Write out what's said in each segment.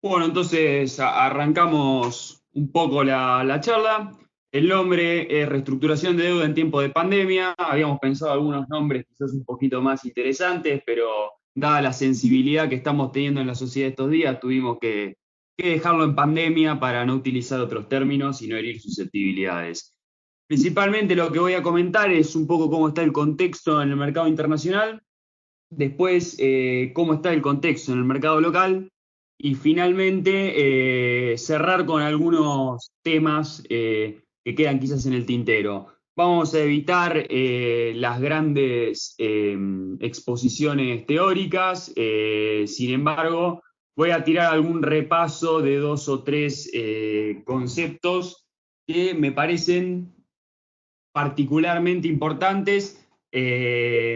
Bueno, entonces arrancamos un poco la charla. El nombre es Reestructuración de deuda en tiempo de pandemia. Habíamos pensado algunos nombres quizás un poquito más interesantes, pero dada la sensibilidad que estamos teniendo en la sociedad estos días, tuvimos que dejarlo en pandemia para no utilizar otros términos y no herir susceptibilidades. Principalmente lo que voy a comentar es un poco cómo está el contexto en el mercado internacional. Después, cómo está el contexto en el mercado local y finalmente cerrar con algunos temas que quedan quizás en el tintero. Vamos a evitar las grandes exposiciones teóricas, sin embargo, voy a tirar algún repaso de dos o tres conceptos que me parecen particularmente importantes,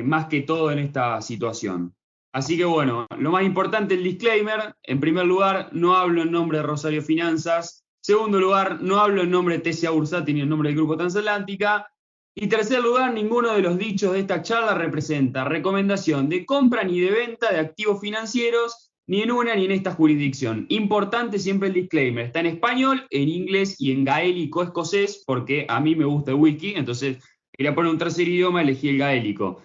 más que todo en esta situación. Así que bueno, lo más importante, el disclaimer. En primer lugar, no hablo en nombre de Rosario Finanzas. Segundo lugar, no hablo en nombre de TCA Bursati ni en nombre del Grupo Transatlántica. Y tercer lugar, ninguno de los dichos de esta charla representa recomendación de compra ni de venta de activos financieros, ni en una ni en esta jurisdicción. Importante siempre el disclaimer. Está en español, en inglés y en gaélico escocés, porque a mí me gusta el whisky, entonces quería poner un tercer idioma, elegí el gaélico.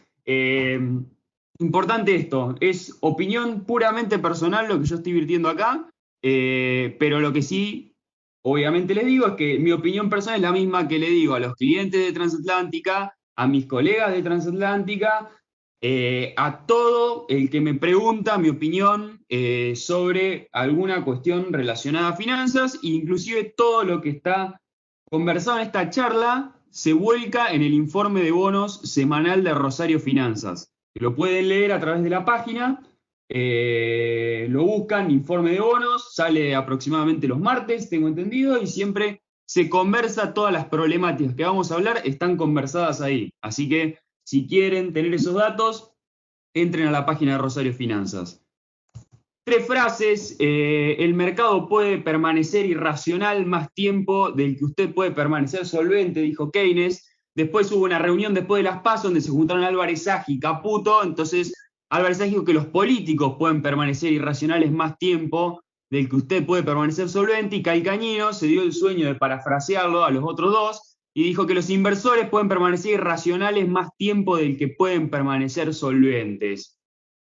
Importante esto, es opinión puramente personal lo que yo estoy virtiendo acá, pero lo que sí, obviamente les digo es que mi opinión personal es la misma que le digo a los clientes de Transatlántica, a mis colegas de Transatlántica, a todo el que me pregunta mi opinión sobre alguna cuestión relacionada a finanzas, e inclusive todo lo que está conversado en esta charla se vuelca en el informe de bonos semanal de Rosario Finanzas. Lo pueden leer a través de la página, lo buscan, informe de bonos, sale aproximadamente los martes, tengo entendido, y siempre se conversa, todas las problemáticas que vamos a hablar están conversadas ahí. Así que si quieren tener esos datos, entren a la página de Rosario Finanzas. Tres frases. El mercado puede permanecer irracional más tiempo del que usted puede permanecer solvente, dijo Keynes. Después hubo una reunión después de las PASO donde se juntaron Álvarez Agi y Caputo. Entonces Álvarez Agi dijo que los políticos pueden permanecer irracionales más tiempo del que usted puede permanecer solvente, y Calcañino se dio el sueño de parafrasearlo a los otros dos y dijo que los inversores pueden permanecer irracionales más tiempo del que pueden permanecer solventes.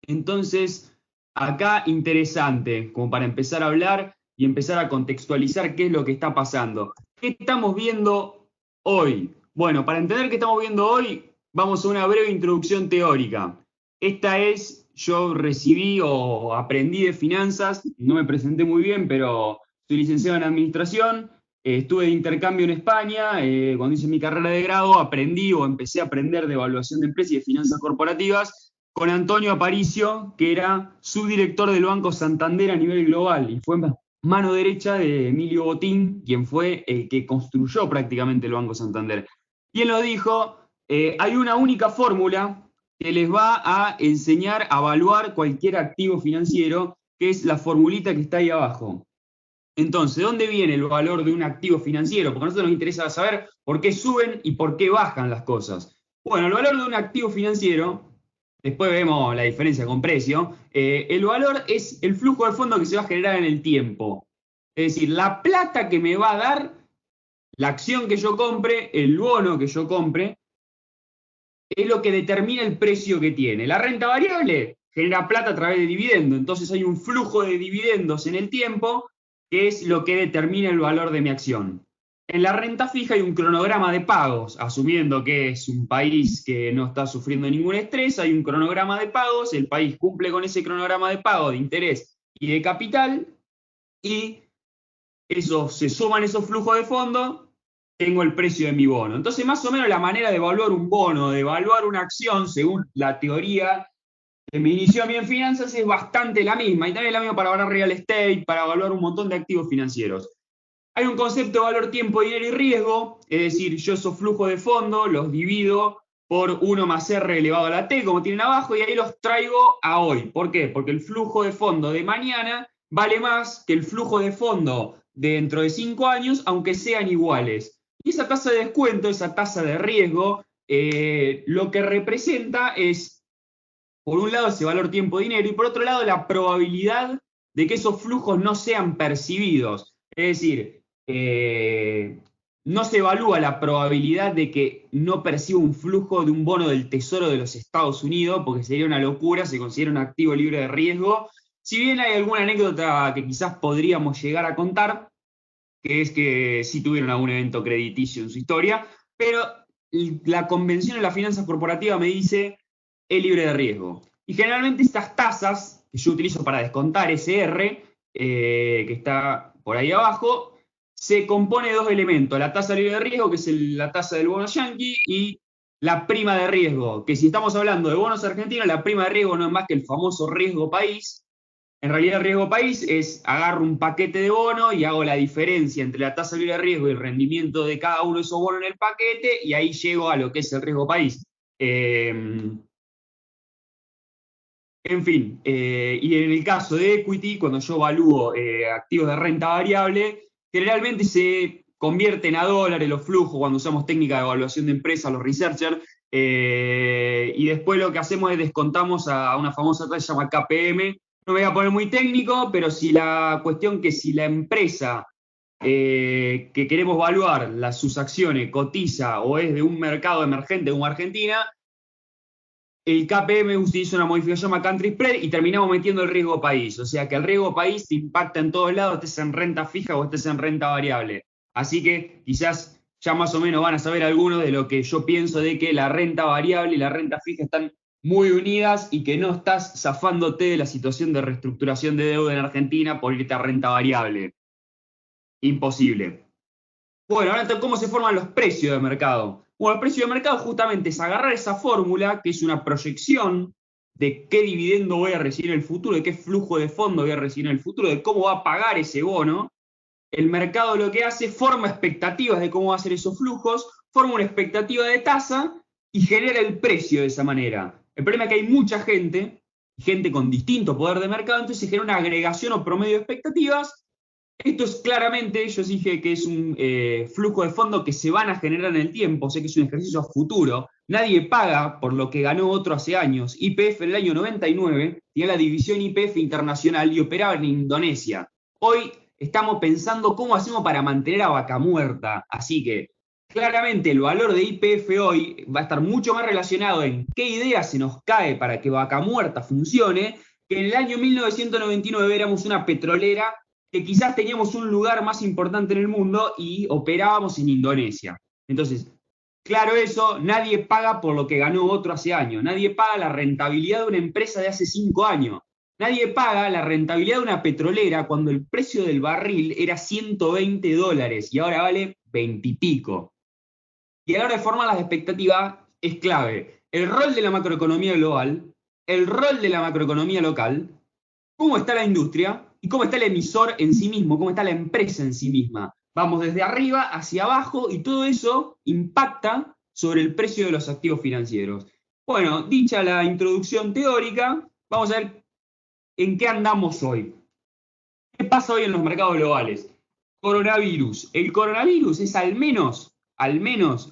Entonces, acá interesante, como para empezar a hablar y empezar a contextualizar qué es lo que está pasando. ¿Qué estamos viendo hoy? Bueno, para entender qué estamos viendo hoy, vamos a una breve introducción teórica. Esta es, yo recibí o aprendí de finanzas, no me presenté muy bien, pero soy licenciado en administración, estuve de intercambio en España, cuando hice mi carrera de grado aprendí o empecé a aprender de evaluación de empresas y de finanzas corporativas con Antonio Aparicio, que era subdirector del Banco Santander a nivel global y fue mano derecha de Emilio Botín, quien fue el que construyó prácticamente el Banco Santander. Y él nos dijo, hay una única fórmula que les va a enseñar a evaluar cualquier activo financiero, que es la formulita que está ahí abajo. Entonces, ¿de dónde viene el valor de un activo financiero? Porque a nosotros nos interesa saber por qué suben y por qué bajan las cosas. Bueno, el valor de un activo financiero, después vemos la diferencia con precio, el valor es el flujo de fondo que se va a generar en el tiempo. Es decir, la plata que me va a dar la acción que yo compre, el bono que yo compre, es lo que determina el precio que tiene. La renta variable genera plata a través de dividendo, entonces hay un flujo de dividendos en el tiempo que es lo que determina el valor de mi acción. En la renta fija hay un cronograma de pagos, asumiendo que es un país que no está sufriendo ningún estrés, hay un cronograma de pagos, el país cumple con ese cronograma de pago de interés y de capital, y eso, se suman esos flujos de fondo, tengo el precio de mi bono. Entonces, más o menos la manera de evaluar un bono, de evaluar una acción, según la teoría que me inició a mí en finanzas, es bastante la misma. Y también la misma para evaluar real estate, para evaluar un montón de activos financieros. Hay un concepto de valor, tiempo, dinero y riesgo, es decir, yo esos flujos de fondo los divido por 1 más R elevado a la T, como tienen abajo, y ahí los traigo a hoy. ¿Por qué? Porque el flujo de fondo de mañana vale más que el flujo de fondo de dentro de 5 años, aunque sean iguales. Y esa tasa de descuento, esa tasa de riesgo, lo que representa es, por un lado, ese valor tiempo-dinero, y por otro lado, la probabilidad de que esos flujos no sean percibidos. Es decir, no se evalúa la probabilidad de que no perciba un flujo de un bono del Tesoro de los Estados Unidos, porque sería una locura, se considera un activo libre de riesgo. Si bien hay alguna anécdota que quizás podríamos llegar a contar, que es que sí tuvieron algún evento crediticio en su historia, pero la convención de las finanzas corporativas me dice es libre de riesgo. Y generalmente estas tasas que yo utilizo para descontar ese R, que está por ahí abajo, se compone de dos elementos: la tasa libre de riesgo, que es la tasa del bono yankee, y la prima de riesgo, que si estamos hablando de bonos argentinos, la prima de riesgo no es más que el famoso riesgo país. En realidad el riesgo país es agarro un paquete de bonos y hago la diferencia entre la tasa libre de riesgo y el rendimiento de cada uno de esos bonos en el paquete, y ahí llego a lo que es el riesgo país. En fin, y en el caso de equity, cuando yo evalúo activos de renta variable, generalmente se convierten a dólares los flujos cuando usamos técnica de evaluación de empresas, los researchers, y después lo que hacemos es descontamos a una famosa tasa que se llama KPM. No me voy a poner muy técnico, pero si la cuestión que si la empresa que queremos evaluar, sus acciones, cotiza o es de un mercado emergente como Argentina, el KPM utiliza una modificación llama country spread y terminamos metiendo el riesgo país. O sea que el riesgo país te impacta en todos lados, estés en renta fija o estés en renta variable. Así que quizás ya más o menos van a saber algunos de lo que yo pienso de que la renta variable y la renta fija están muy unidas y que no estás zafándote de la situación de reestructuración de deuda en Argentina por irte a renta variable. Imposible. Bueno, ahora entonces, ¿cómo se forman los precios de mercado? Bueno, el precio de mercado justamente es agarrar esa fórmula, que es una proyección de qué dividendo voy a recibir en el futuro, de qué flujo de fondo voy a recibir en el futuro, de cómo va a pagar ese bono. El mercado lo que hace, forma expectativas de cómo va a ser esos flujos, forma una expectativa de tasa y genera el precio de esa manera. El problema es que hay mucha gente, gente con distinto poder de mercado, entonces se genera una agregación o promedio de expectativas. Esto es claramente, yo dije que es un flujo de fondos que se van a generar en el tiempo, sé que es un ejercicio a futuro. Nadie paga por lo que ganó otro hace años. YPF en el año 99 tenía la división YPF internacional y operaba en Indonesia. Hoy estamos pensando cómo hacemos para mantener a Vaca Muerta. Así que claramente el valor de YPF hoy va a estar mucho más relacionado en qué idea se nos cae para que Vaca Muerta funcione, que en el año 1999 éramos una petrolera que quizás teníamos un lugar más importante en el mundo y operábamos en Indonesia. Entonces, claro eso, nadie paga por lo que ganó otro hace años, nadie paga la rentabilidad de una empresa de hace 5 años, nadie paga la rentabilidad de una petrolera cuando el precio del barril era $120 y ahora vale 20 y pico. Y a la hora de formar las expectativas es clave el rol de la macroeconomía global, el rol de la macroeconomía local, cómo está la industria y cómo está el emisor en sí mismo, cómo está la empresa en sí misma. Vamos desde arriba hacia abajo y todo eso impacta sobre el precio de los activos financieros. Bueno, dicha la introducción teórica, vamos a ver en qué andamos hoy. ¿Qué pasa hoy en los mercados globales? Coronavirus. El coronavirus es al menos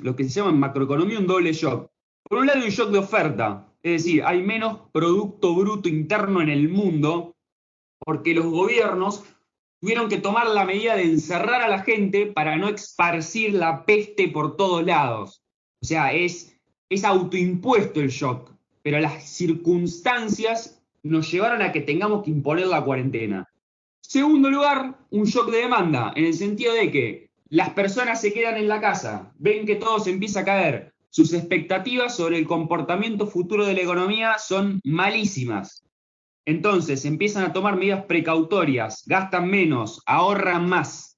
lo que se llama en macroeconomía un doble shock. Por un lado, un shock de oferta, es decir, hay menos Producto Bruto Interno en el mundo porque los gobiernos tuvieron que tomar la medida de encerrar a la gente para no esparcir la peste por todos lados. O sea, es autoimpuesto el shock, pero las circunstancias nos llevaron a que tengamos que imponer la cuarentena. Segundo lugar, un shock de demanda, en el sentido de que las personas se quedan en la casa, ven que todo se empieza a caer, sus expectativas sobre el comportamiento futuro de la economía son malísimas. Entonces empiezan a tomar medidas precautorias, gastan menos, ahorran más.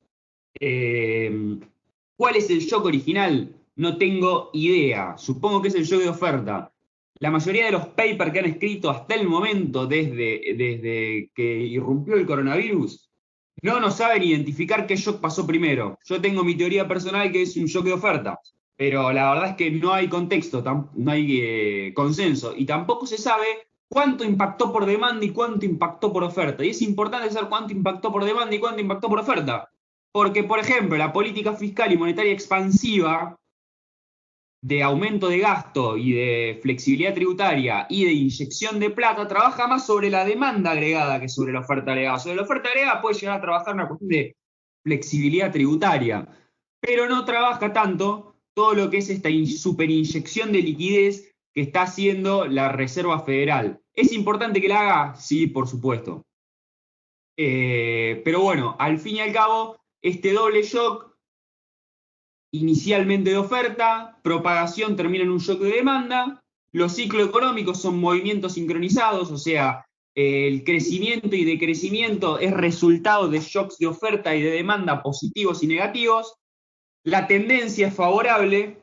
¿Cuál es el shock original? No tengo idea. Supongo que es el shock de oferta. La mayoría de los papers que han escrito hasta el momento, desde que irrumpió el coronavirus, no nos saben identificar qué shock pasó primero. Yo tengo mi teoría personal que es un shock de oferta, pero la verdad es que no hay contexto, no hay consenso, y tampoco se sabe cuánto impactó por demanda y cuánto impactó por oferta. Y es importante saber cuánto impactó por demanda y cuánto impactó por oferta. Porque, por ejemplo, la política fiscal y monetaria expansiva de aumento de gasto y de flexibilidad tributaria y de inyección de plata, trabaja más sobre la demanda agregada que sobre la oferta agregada. Sobre la oferta agregada puede llegar a trabajar una cuestión de flexibilidad tributaria, pero no trabaja tanto todo lo que es esta superinyección de liquidez que está haciendo la Reserva Federal. ¿Es importante que la haga? Sí, por supuesto. Pero bueno, al fin y al cabo, este doble shock, inicialmente de oferta, propagación termina en un shock de demanda, los ciclos económicos son movimientos sincronizados, o sea, el crecimiento y decrecimiento es resultado de shocks de oferta y de demanda positivos y negativos, la tendencia es favorable,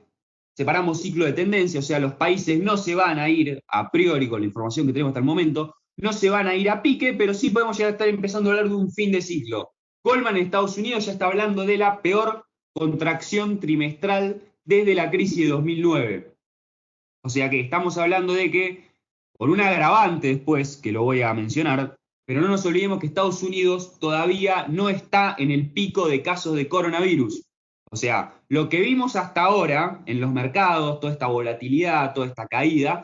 separamos ciclo de tendencia, o sea, los países no se van a ir a priori con la información que tenemos hasta el momento, no se van a ir a pique, pero sí podemos ya estar empezando a hablar de un fin de ciclo. Goldman en Estados Unidos ya está hablando de la peor contracción trimestral desde la crisis de 2009. O sea que estamos hablando de que, por un agravante después, que lo voy a mencionar, pero no nos olvidemos que Estados Unidos todavía no está en el pico de casos de coronavirus. O sea, lo que vimos hasta ahora en los mercados, toda esta volatilidad, toda esta caída,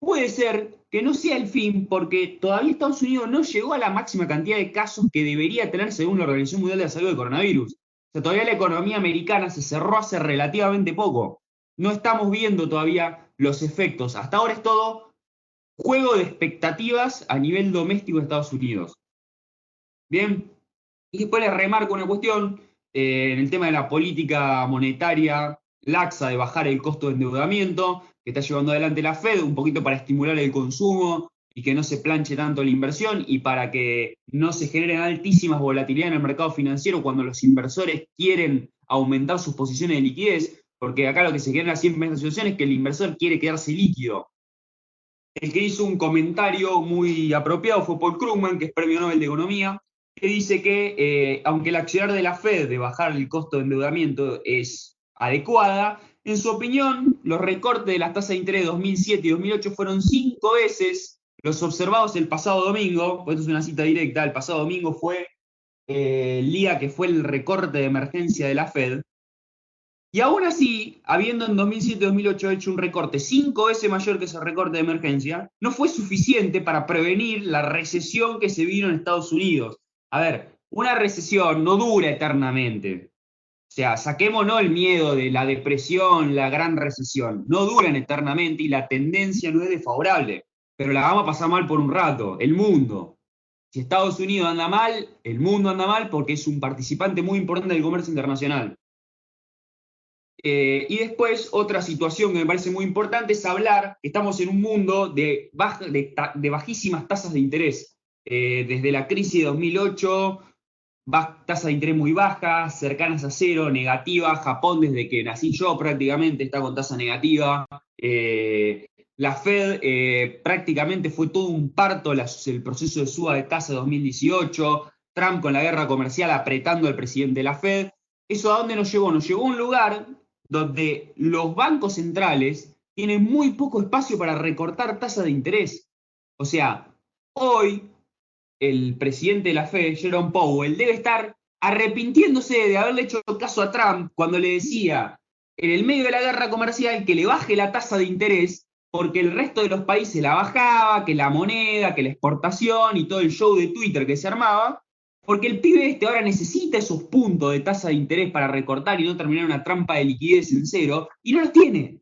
puede ser que no sea el fin, porque todavía Estados Unidos no llegó a la máxima cantidad de casos que debería tener según la Organización Mundial de la Salud de coronavirus. O sea, todavía la economía americana se cerró hace relativamente poco. No estamos viendo todavía los efectos. Hasta ahora es todo juego de expectativas a nivel doméstico de Estados Unidos. Bien, y después les remarco una cuestión en el tema de la política monetaria laxa de bajar el costo de endeudamiento que está llevando adelante la Fed, un poquito para estimular el consumo y que no se planche tanto la inversión y para que no se generen altísimas volatilidades en el mercado financiero cuando los inversores quieren aumentar sus posiciones de liquidez, porque acá lo que se genera siempre en esta situación es que el inversor quiere quedarse líquido. El que hizo un comentario muy apropiado fue Paul Krugman, que es Premio Nobel de Economía, que dice que aunque el accionar de la Fed de bajar el costo de endeudamiento es adecuada, en su opinión, los recortes de las tasas de interés de 2007 y 2008 fueron 5 veces los observados el pasado domingo, pues esto es una cita directa, el pasado domingo fue el día que fue el recorte de emergencia de la Fed, y aún así, habiendo en 2007-2008 hecho un recorte 5 veces mayor que ese recorte de emergencia, no fue suficiente para prevenir la recesión que se vino en Estados Unidos. A ver, una recesión no dura eternamente. O sea, saquémonos el miedo de la depresión, la gran recesión. No duran eternamente y la tendencia no es desfavorable. Pero la vamos a pasar mal por un rato, el mundo. Si Estados Unidos anda mal, el mundo anda mal porque es un participante muy importante del comercio internacional. Y después, otra situación que me parece muy importante es hablar que estamos en un mundo de bajísimas tasas de interés. Desde la crisis de 2008, tasas de interés muy bajas, cercanas a cero, negativas. Japón, desde que nací yo, prácticamente está con tasa negativa. La Fed prácticamente fue todo un parto el proceso de suba de tasa de 2018. Trump con la guerra comercial apretando al presidente de la Fed. ¿Eso a dónde nos llevó? Nos llevó a un lugar donde los bancos centrales tienen muy poco espacio para recortar tasas de interés. O sea, hoy el presidente de la Fed, Jerome Powell, debe estar arrepintiéndose de haberle hecho caso a Trump cuando le decía en el medio de la guerra comercial que le baje la tasa de interés porque el resto de los países la bajaba, que la moneda, que la exportación y todo el show de Twitter que se armaba, porque el pibe este ahora necesita esos puntos de tasa de interés para recortar y no terminar una trampa de liquidez en cero, y no los tiene.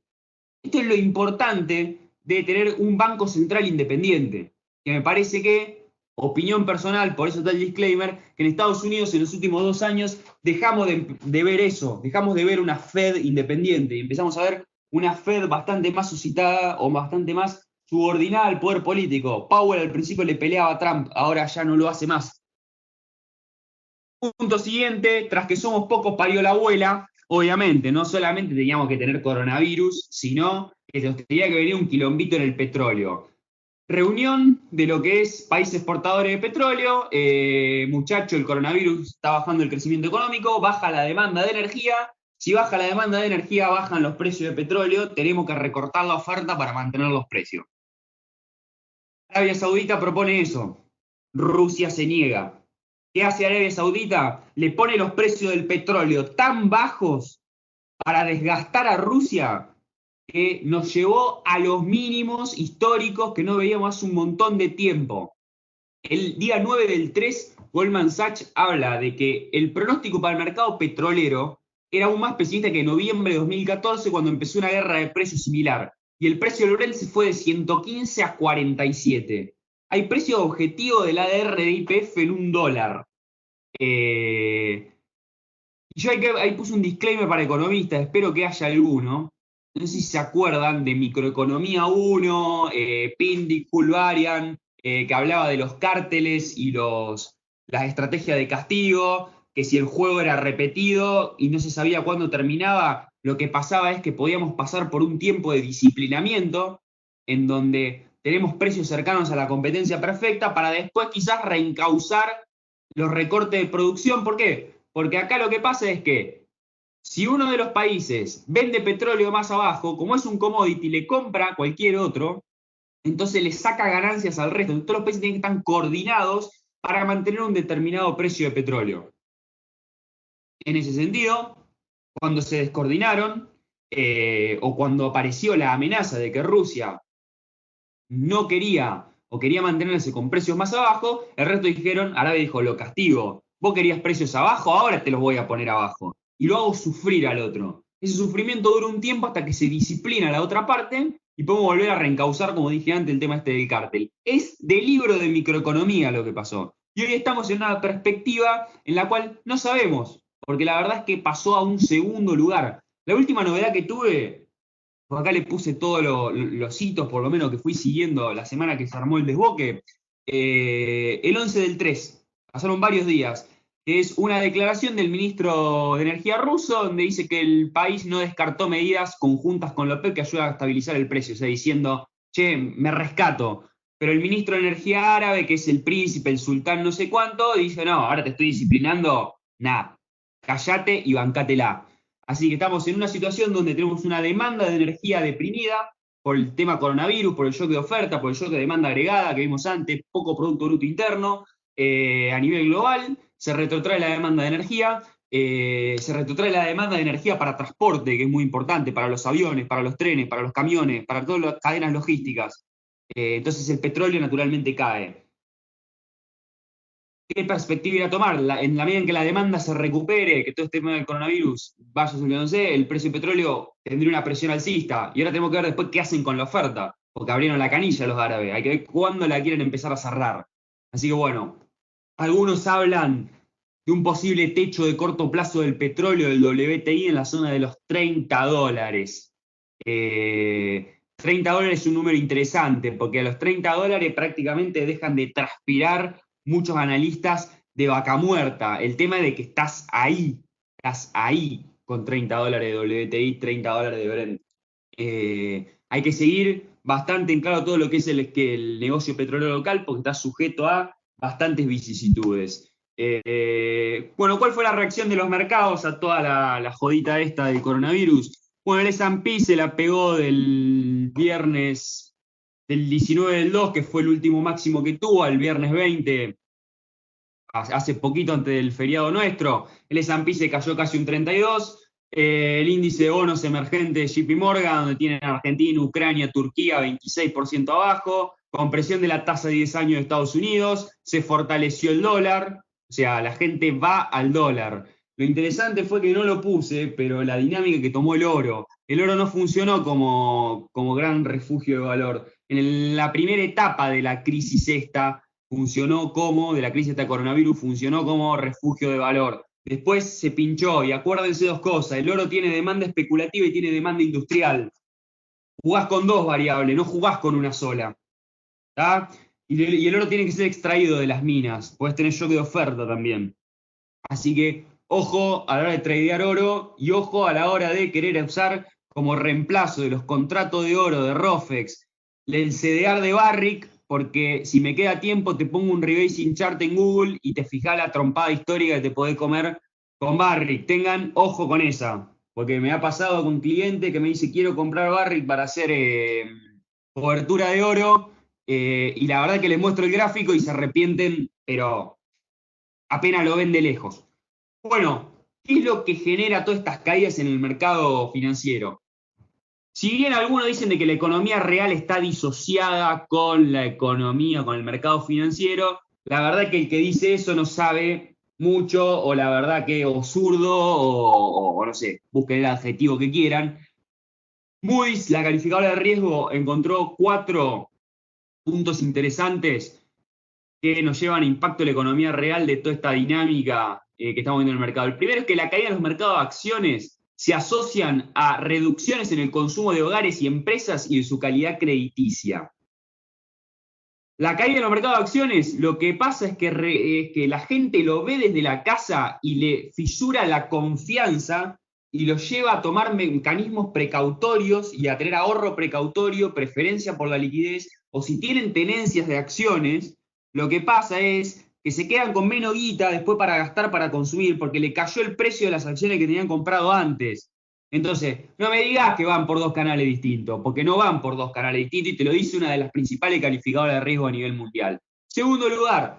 Esto es lo importante de tener un banco central independiente, que me parece que, opinión personal, por eso está el disclaimer, que en Estados Unidos en los últimos 2 años dejamos de ver eso, dejamos de ver una Fed independiente y empezamos a ver una Fed bastante más suscitada o bastante más subordinada al poder político. Powell al principio le peleaba a Trump, ahora ya no lo hace más. Punto siguiente, tras que somos pocos parió la abuela, obviamente, no solamente teníamos que tener coronavirus, sino que nos tenía que venir un quilombito en el petróleo. Reunión de lo que es países exportadores de petróleo, muchacho, el coronavirus está bajando el crecimiento económico, baja la demanda de energía, si baja la demanda de energía, bajan los precios de petróleo, tenemos que recortar la oferta para mantener los precios. Arabia Saudita propone eso, Rusia se niega. ¿Qué hace Arabia Saudita? Le pone los precios del petróleo tan bajos para desgastar a Rusia que nos llevó a los mínimos históricos que no veíamos hace un montón de tiempo. El día 9 del 3, Goldman Sachs habla de que el pronóstico para el mercado petrolero era aún más pesimista que en noviembre de 2014, cuando empezó una guerra de precios similar. Y el precio del Brent se fue de 115 a 47. Hay precio objetivo del ADR de YPF en $1. Yo ahí puse un disclaimer para economistas, espero que haya alguno. No sé si se acuerdan de Microeconomía 1, Pindic, Fulvarian, que hablaba de los cárteles y las estrategias de castigo, que si el juego era repetido y no se sabía cuándo terminaba, lo que pasaba es que podíamos pasar por un tiempo de disciplinamiento, en donde tenemos precios cercanos a la competencia perfecta, para después quizás reencauzar los recortes de producción. ¿Por qué? Porque acá lo que pasa es que si uno de los países vende petróleo más abajo, como es un commodity, le compra a cualquier otro, entonces le saca ganancias al resto. Entonces, todos los países tienen que estar coordinados para mantener un determinado precio de petróleo. En ese sentido, cuando se descoordinaron, o cuando apareció la amenaza de que Rusia no quería o quería mantenerse con precios más abajo, el resto dijeron, Arabia dijo, lo castigo. Vos querías precios abajo, ahora te los voy a poner abajo. Y lo hago sufrir al otro. Ese sufrimiento dura un tiempo hasta que se disciplina la otra parte y podemos volver a reencauzar, como dije antes, el tema este del cártel. Es de libro de microeconomía lo que pasó. Y hoy estamos en una perspectiva en la cual no sabemos, porque la verdad es que pasó a un segundo lugar. La última novedad que tuve, por acá le puse todos los hitos, por lo menos que fui siguiendo la semana que se armó el desboque. El 11 del 3, pasaron varios días, que es una declaración del ministro de Energía ruso, donde dice que el país no descartó medidas conjuntas con la OPEP que ayudan a estabilizar el precio, o sea, diciendo, che, me rescato. Pero el ministro de Energía árabe, que es el príncipe, el sultán, no sé cuánto, dice, no, ahora te estoy disciplinando, nada, callate y bancátela. Así que estamos en una situación donde tenemos una demanda de energía deprimida por el tema coronavirus, por el shock de oferta, por el shock de demanda agregada que vimos antes, poco Producto Bruto Interno a nivel global, se retrotrae la demanda de energía, se retrotrae la demanda de energía para transporte, que es muy importante, para los aviones, para los trenes, para los camiones, para todas las cadenas logísticas. Entonces el petróleo naturalmente cae. ¿Qué perspectiva ir a tomar? En la medida en que la demanda se recupere, que todo este tema del coronavirus vaya subiéndose, el precio del petróleo tendría una presión alcista. Y ahora tenemos que ver después qué hacen con la oferta, porque abrieron la canilla los árabes. Hay que ver cuándo la quieren empezar a cerrar. Así que bueno, algunos hablan de un posible techo de corto plazo del petróleo del WTI en la zona de los $30. 30 dólares es un número interesante, porque a los $30 prácticamente dejan de transpirar muchos analistas de vaca muerta. El tema es de que estás ahí con $30 de WTI, $30 de Brent. Hay que seguir bastante en claro todo lo que es el negocio petrolero local, porque está sujeto a bastantes vicisitudes. Bueno, ¿cuál fue la reacción de los mercados a toda la jodita esta del coronavirus? Bueno, el S&P se la pegó del viernes del 19 del 2, que fue el último máximo que tuvo, al viernes 20, hace poquito antes del feriado nuestro. El S&P se cayó casi un 32. El índice de bonos emergentes de JP Morgan, donde tienen Argentina, Ucrania, Turquía, 26% abajo, con presión de la tasa de 10 años de Estados Unidos, se fortaleció el dólar, o sea, la gente va al dólar. Lo interesante fue que no lo puse, pero la dinámica que tomó el oro no funcionó como gran refugio de valor. En la primera etapa de la crisis esta, de la crisis de coronavirus, funcionó como refugio de valor. Después se pinchó, y acuérdense dos cosas, el oro tiene demanda especulativa y tiene demanda industrial. Jugás con dos variables, no jugás con una sola. ¿Tá? Y el oro tiene que ser extraído de las minas, puedes tener shock de oferta también. Así que ojo a la hora de tradear oro y ojo a la hora de querer usar como reemplazo de los contratos de oro de Rofex el CDR de Barrick, porque si me queda tiempo te pongo un rebasing chart en Google y te fijás la trompada histórica que te podés comer con Barrick. Tengan ojo con esa, porque me ha pasado con un cliente que me dice quiero comprar Barrick para hacer cobertura de oro, y la verdad que les muestro el gráfico y se arrepienten, pero apenas lo ven de lejos. Bueno, ¿qué es lo que genera todas estas caídas en el mercado financiero? Si bien algunos dicen de que la economía real está disociada con la economía, con el mercado financiero, la verdad que el que dice eso no sabe mucho, o la verdad que o zurdo, o no sé, busquen el adjetivo que quieran. Moody's, la calificadora de riesgo, encontró 4 puntos interesantes que nos llevan a impacto en la economía real de toda esta dinámica que estamos viendo en el mercado. El primero es que la caída de los mercados de acciones se asocian a reducciones en el consumo de hogares y empresas y de su calidad crediticia. La caída de los mercados de acciones, lo que pasa es que la gente lo ve desde la casa y le fisura la confianza y lo lleva a tomar mecanismos precautorios y a tener ahorro precautorio, preferencia por la liquidez, o si tienen tenencias de acciones, lo que pasa es que se quedan con menos guita después para gastar, para consumir, porque le cayó el precio de las acciones que tenían comprado antes. Entonces, no me digas que van por 2 canales distintos, porque no van por 2 canales distintos y te lo dice una de las principales calificadoras de riesgo a nivel mundial. Segundo lugar,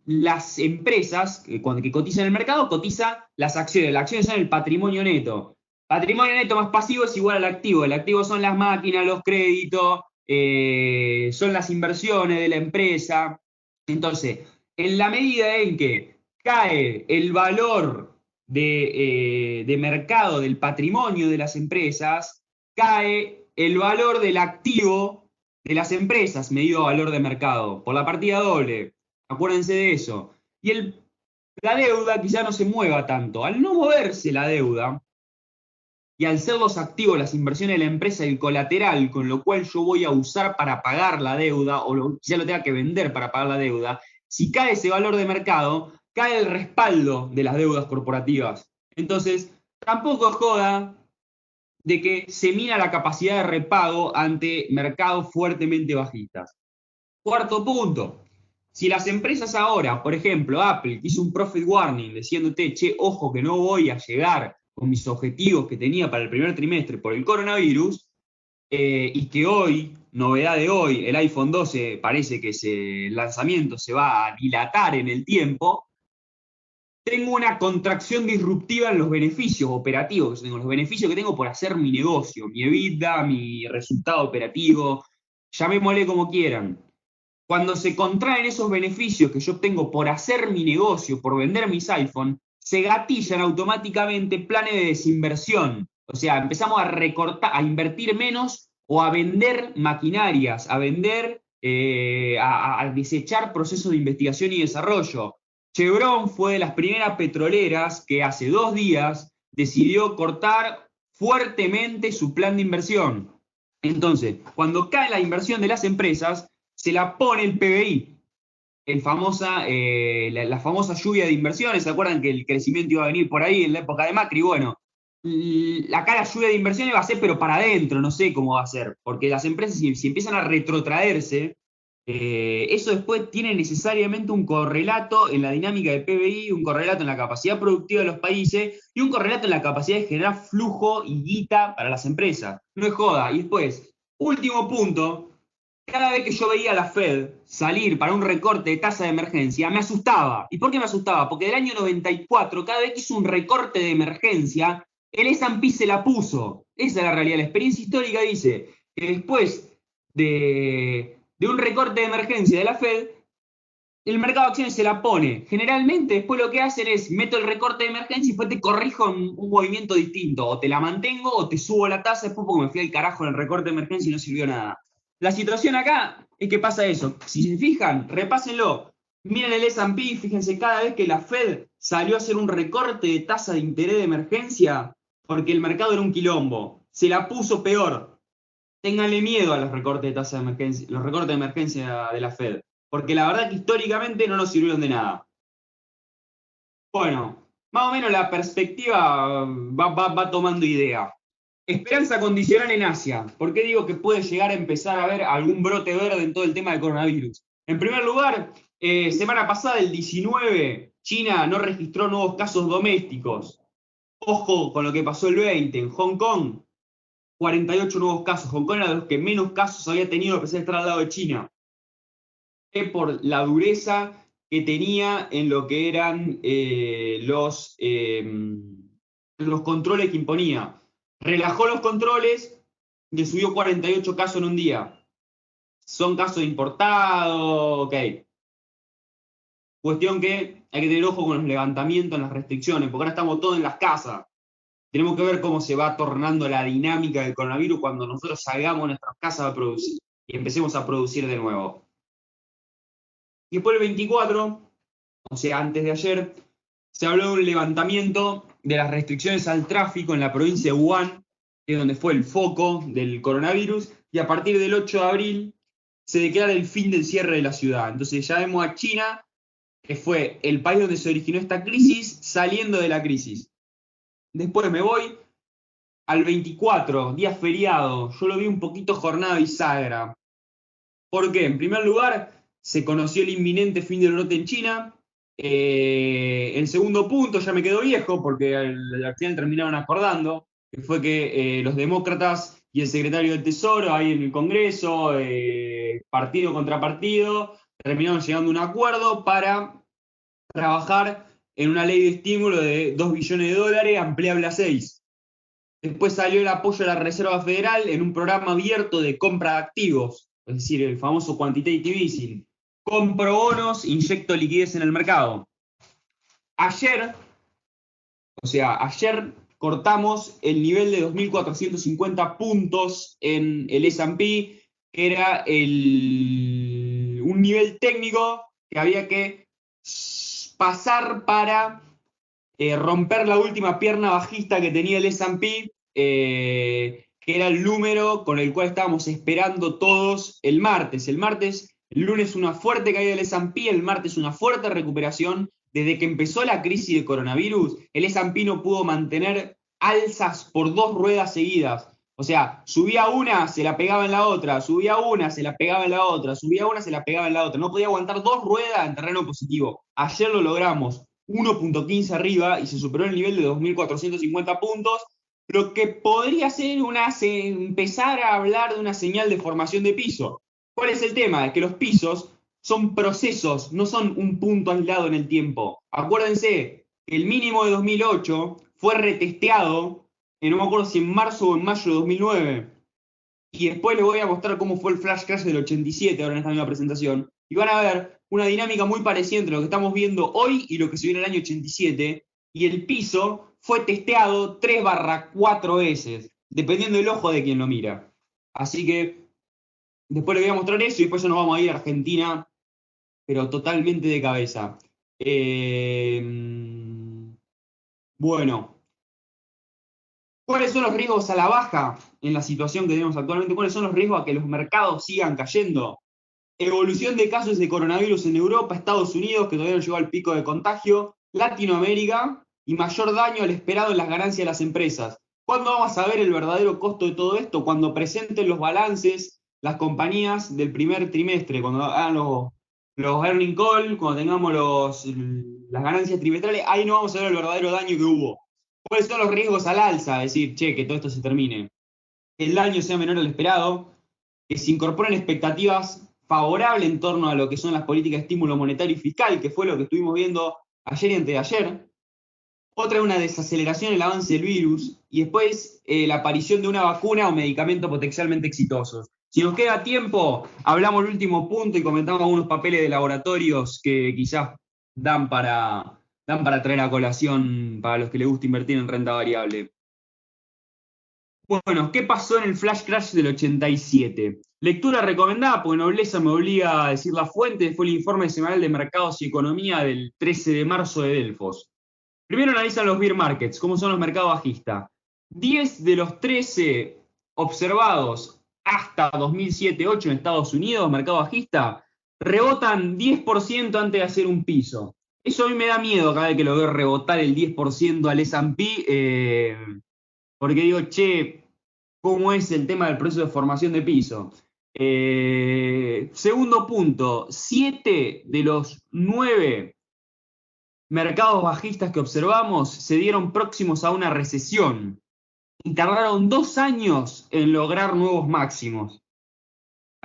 las empresas que cotizan en el mercado cotizan las acciones. Las acciones son el patrimonio neto. Patrimonio neto más pasivo es igual al activo. El activo son las máquinas, los créditos, son las inversiones de la empresa. Entonces, en la medida en que cae el valor de mercado del patrimonio de las empresas, cae el valor del activo de las empresas, medido a valor de mercado, por la partida doble. Acuérdense de eso. Y la deuda quizá no se mueva tanto. Al no moverse la deuda, y al ser los activos, las inversiones de la empresa, el colateral, con lo cual yo voy a usar para pagar la deuda, o quizá lo tenga que vender para pagar la deuda, si cae ese valor de mercado, cae el respaldo de las deudas corporativas. Entonces, tampoco es joda de que se mina la capacidad de repago ante mercados fuertemente bajistas. Cuarto punto, si las empresas ahora, por ejemplo, Apple, hizo un profit warning diciéndote, che, ojo que no voy a llegar con mis objetivos que tenía para el primer trimestre por el coronavirus, y que hoy, novedad de hoy, el iPhone 12 parece que el lanzamiento se va a dilatar en el tiempo, tengo una contracción disruptiva en los beneficios operativos, los beneficios que tengo por hacer mi negocio, mi EBITDA, mi resultado operativo, llamémosle como quieran. Cuando se contraen esos beneficios que yo obtengo por hacer mi negocio, por vender mis iPhone, se gatillan automáticamente planes de desinversión. O sea, empezamos a recortar, a invertir menos o a vender maquinarias, a vender, a desechar procesos de investigación y desarrollo. Chevron fue de las primeras petroleras que hace 2 días decidió cortar fuertemente su plan de inversión. Entonces, cuando cae la inversión de las empresas, se la pone el PBI, la famosa lluvia de inversiones. ¿Se acuerdan que el crecimiento iba a venir por ahí en la época de Macri? Bueno, acá la lluvia de inversiones va a ser, pero para adentro, no sé cómo va a ser, porque las empresas, si empiezan a retrotraerse, eso después tiene necesariamente un correlato en la dinámica del PBI, un correlato en la capacidad productiva de los países y un correlato en la capacidad de generar flujo y guita para las empresas. No es joda. Y después, último punto, cada vez que yo veía a la Fed salir para un recorte de tasa de emergencia, me asustaba. ¿Y por qué me asustaba? Porque del año 94, cada vez que hizo un recorte de emergencia, el S&P se la puso. Esa es la realidad. La experiencia histórica dice que después de un recorte de emergencia de la Fed, el mercado de acciones se la pone. Generalmente, después lo que hacen es, meto el recorte de emergencia y después te corrijo en un movimiento distinto. O te la mantengo o te subo la tasa después porque me fui al carajo en el recorte de emergencia y no sirvió nada. La situación acá es que pasa eso. Si se fijan, repásenlo. Miren el S&P, fíjense, cada vez que la Fed salió a hacer un recorte de tasa de interés de emergencia, porque el mercado era un quilombo, se la puso peor. Ténganle miedo a los recortes de tasa de emergencia, los recortes de emergencia de la Fed, porque la verdad que históricamente no nos sirvieron de nada. Bueno, más o menos la perspectiva va tomando idea. Esperanza condicional en Asia. ¿Por qué digo que puede llegar a empezar a haber algún brote verde en todo el tema del coronavirus? En primer lugar, semana pasada, el 19, China no registró nuevos casos domésticos. Ojo con lo que pasó el 20. En Hong Kong, 48 nuevos casos. Hong Kong era de los que menos casos había tenido a pesar de estar al lado de China. Por la dureza que tenía en lo que eran los controles que imponía. Relajó los controles, que subió 48 casos en un día. Son casos importados, ok. Cuestión que hay que tener ojo con los levantamientos en las restricciones, porque ahora estamos todos en las casas. Tenemos que ver cómo se va tornando la dinámica del coronavirus cuando nosotros salgamos de nuestras casas a producir y empecemos a producir de nuevo. Y después el 24, o sea, antes de ayer, se habló de un levantamiento de las restricciones al tráfico en la provincia de Wuhan, que es donde fue el foco del coronavirus, y a partir del 8 de abril se declara el fin del cierre de la ciudad. Entonces ya vemos a China, que fue el país donde se originó esta crisis, saliendo de la crisis. Después me voy al 24, día feriado. Yo lo vi un poquito jornada bisagra. ¿Por qué? En primer lugar, se conoció el inminente fin del brote en China. El segundo punto ya me quedó viejo porque al final terminaron acordando, que fue que los demócratas y el secretario del Tesoro ahí en el Congreso, partido contra partido, terminaron llegando a un acuerdo para trabajar en una ley de estímulo de 2 billones de dólares ampliable a 6. Después salió el apoyo de la Reserva Federal en un programa abierto de compra de activos, es decir, el famoso quantitative easing. Compro bonos, inyecto liquidez en el mercado. Ayer, o sea, ayer cortamos el nivel de 2.450 puntos en el S&P, que era un nivel técnico que había que pasar para romper la última pierna bajista que tenía el S&P, que era el número con el cual estábamos esperando todos el martes. El lunes una fuerte caída del S&P, el martes una fuerte recuperación. Desde que empezó la crisis de coronavirus, el S&P no pudo mantener alzas por 2 ruedas seguidas. O sea, subía una, se la pegaba en la otra, subía una, se la pegaba en la otra, subía una, se la pegaba en la otra. No podía aguantar 2 ruedas en terreno positivo. Ayer lo logramos. 1.15 arriba y se superó el nivel de 2.450 puntos, lo que podría ser empezar a hablar de una señal de formación de piso. ¿Cuál es el tema? Es que los pisos son procesos, no son un punto aislado en el tiempo. Acuérdense que el mínimo de 2008 fue retesteado, no me acuerdo si en marzo o en mayo de 2009, y después les voy a mostrar cómo fue el flash crash del 87 ahora en esta misma presentación, y van a ver una dinámica muy parecida entre lo que estamos viendo hoy y lo que se vio en el año 87, y el piso fue testeado 3/4 veces, dependiendo del ojo de quien lo mira. Así que después les voy a mostrar eso y después ya nos vamos a ir a Argentina, pero totalmente de cabeza. Bueno, ¿cuáles son los riesgos a la baja en la situación que tenemos actualmente? ¿Cuáles son los riesgos a que los mercados sigan cayendo? Evolución de casos de coronavirus en Europa, Estados Unidos, que todavía no llegó al pico de contagio, Latinoamérica y mayor daño al esperado en las ganancias de las empresas. ¿Cuándo vamos a ver el verdadero costo de todo esto? Cuando presenten los balances las compañías del primer trimestre, cuando hagan los earning call, cuando tengamos las ganancias trimestrales, ahí no vamos a ver el verdadero daño que hubo. ¿Cuáles son los riesgos al alza? Decir, che, que todo esto se termine. El daño sea menor al esperado, que se incorporen expectativas favorables en torno a lo que son las políticas de estímulo monetario y fiscal, que fue lo que estuvimos viendo ayer y antes de ayer. Otra es una desaceleración en el avance del virus y después la aparición de una vacuna o medicamento potencialmente exitosos. Si nos queda tiempo, hablamos el último punto y comentamos algunos papeles de laboratorios que quizás dan para traer a colación para los que les gusta invertir en renta variable. Bueno, ¿qué pasó en el flash crash del 87? Lectura recomendada, porque nobleza me obliga a decir la fuente, fue el informe semanal de mercados y economía del 13 de marzo de Delfos. Primero analizan los bear markets, cómo son los mercados bajistas. 10 de los 13 observados hasta 2007-2008 en Estados Unidos, mercado bajista, rebotan 10% antes de hacer un piso. Eso a mí me da miedo cada vez que lo veo rebotar el 10% al S&P, porque digo, che, ¿cómo es el tema del proceso de formación de piso? Segundo punto, 7 de los 9 mercados bajistas que observamos se dieron próximos a una recesión y tardaron 2 años en lograr nuevos máximos.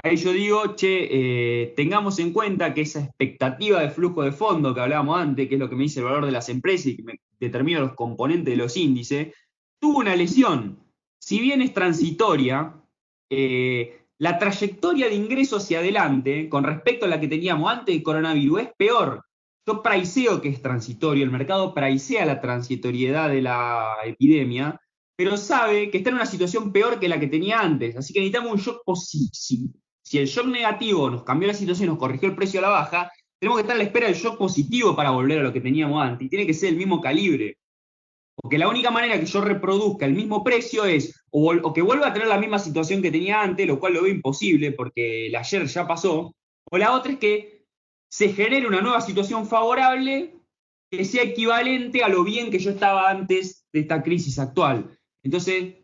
Ahí yo digo, che, tengamos en cuenta que esa expectativa de flujo de fondo que hablábamos antes, que es lo que me dice el valor de las empresas y que me determina los componentes de los índices, tuvo una lesión. Si bien es transitoria, la trayectoria de ingreso hacia adelante con respecto a la que teníamos antes del coronavirus es peor. Yo priceo que es transitorio, el mercado pricea la transitoriedad de la epidemia, pero sabe que está en una situación peor que la que tenía antes. Así que necesitamos un shock positivo. Si el shock negativo nos cambió la situación, nos corrigió el precio a la baja, tenemos que estar a la espera del shock positivo para volver a lo que teníamos antes. Y tiene que ser el mismo calibre. Porque la única manera que yo reproduzca el mismo precio es o que vuelva a tener la misma situación que tenía antes, lo cual lo veo imposible porque el ayer ya pasó, o la otra es que se genere una nueva situación favorable que sea equivalente a lo bien que yo estaba antes de esta crisis actual. Entonces,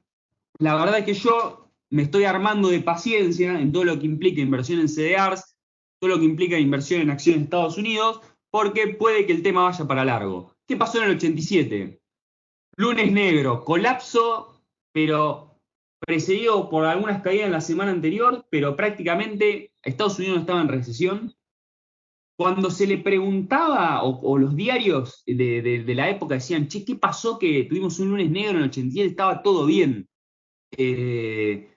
la verdad es que yo me estoy armando de paciencia en todo lo que implica inversión en CDRs, todo lo que implica inversión en acciones de Estados Unidos, porque puede que el tema vaya para largo. ¿Qué pasó en el 87? Lunes negro, colapso, pero precedido por algunas caídas en la semana anterior, pero prácticamente Estados Unidos no estaba en recesión. Cuando se le preguntaba, o los diarios de la época decían, che, ¿qué pasó que tuvimos un lunes negro en el 87? Estaba todo bien. Eh,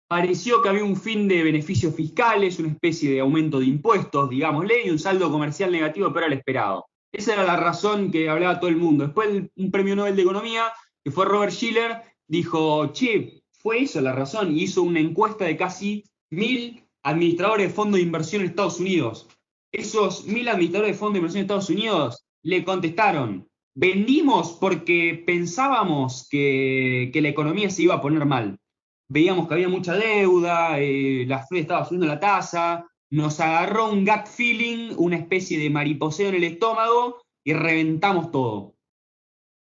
Pareció que había un fin de beneficios fiscales, una especie de aumento de impuestos, digámosle, y un saldo comercial negativo, pero era el esperado. Esa era la razón que hablaba todo el mundo. Después, un premio Nobel de Economía, que fue Robert Shiller, dijo, che, fue eso la razón, y hizo una encuesta de casi 1.000 administradores de fondos de inversión en Estados Unidos. Esos 1.000 administradores de fondos de inversión en Estados Unidos le contestaron, vendimos porque pensábamos que la economía se iba a poner mal. Veíamos que había mucha deuda, la Fed estaba subiendo la tasa, nos agarró un gut feeling, una especie de mariposeo en el estómago y reventamos todo.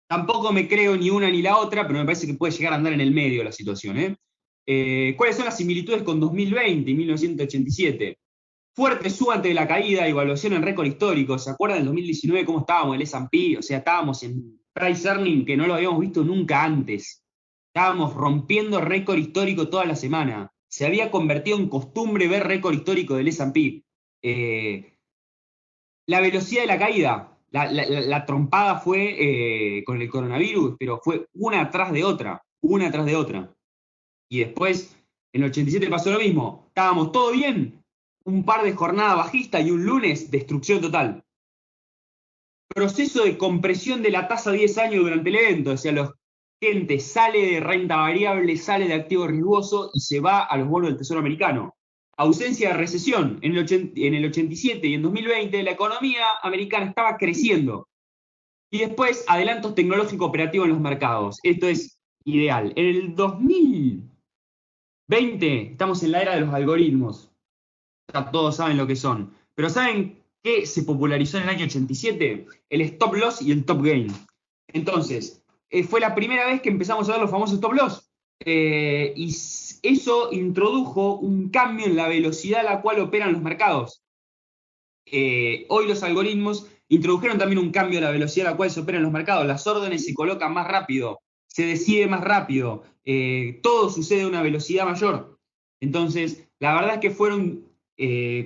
Tampoco me creo ni una ni la otra, pero me parece que puede llegar a andar en el medio de la situación. ¿Cuáles son las similitudes con 2020 y 1987? Fuerte suba antes de la caída, evaluación en récord histórico. ¿Se acuerdan del 2019 cómo estábamos, el S&P? O sea, estábamos en price earning que no lo habíamos visto nunca antes. Estábamos rompiendo récord histórico toda la semana. Se había convertido en costumbre ver récord histórico del S&P. La velocidad de la caída, la trompada fue con el coronavirus, pero fue una tras de otra, una tras de otra. Y después, en el 87 pasó lo mismo. Estábamos todo bien, un par de jornadas bajistas y un lunes, destrucción total. Proceso de compresión de la tasa 10 años durante el evento, o sea, la gente sale de renta variable, sale de activo riesgoso y se va a los bonos del Tesoro americano. Ausencia de recesión. En el 87 y en 2020 la economía americana estaba creciendo. Y después, adelantos tecnológicos operativos en los mercados. Esto es ideal. En el 2020 estamos en la era de los algoritmos. Ya todos saben lo que son. Pero ¿saben qué se popularizó en el año 87? El stop loss y el top gain. Entonces, fue la primera vez que empezamos a ver los famosos stop loss. Y eso introdujo un cambio en la velocidad a la cual operan los mercados. Hoy los algoritmos introdujeron también un cambio en la velocidad a la cual se operan los mercados. Las órdenes se colocan más rápido, se decide más rápido, todo sucede a una velocidad mayor. Entonces, la verdad es que fueron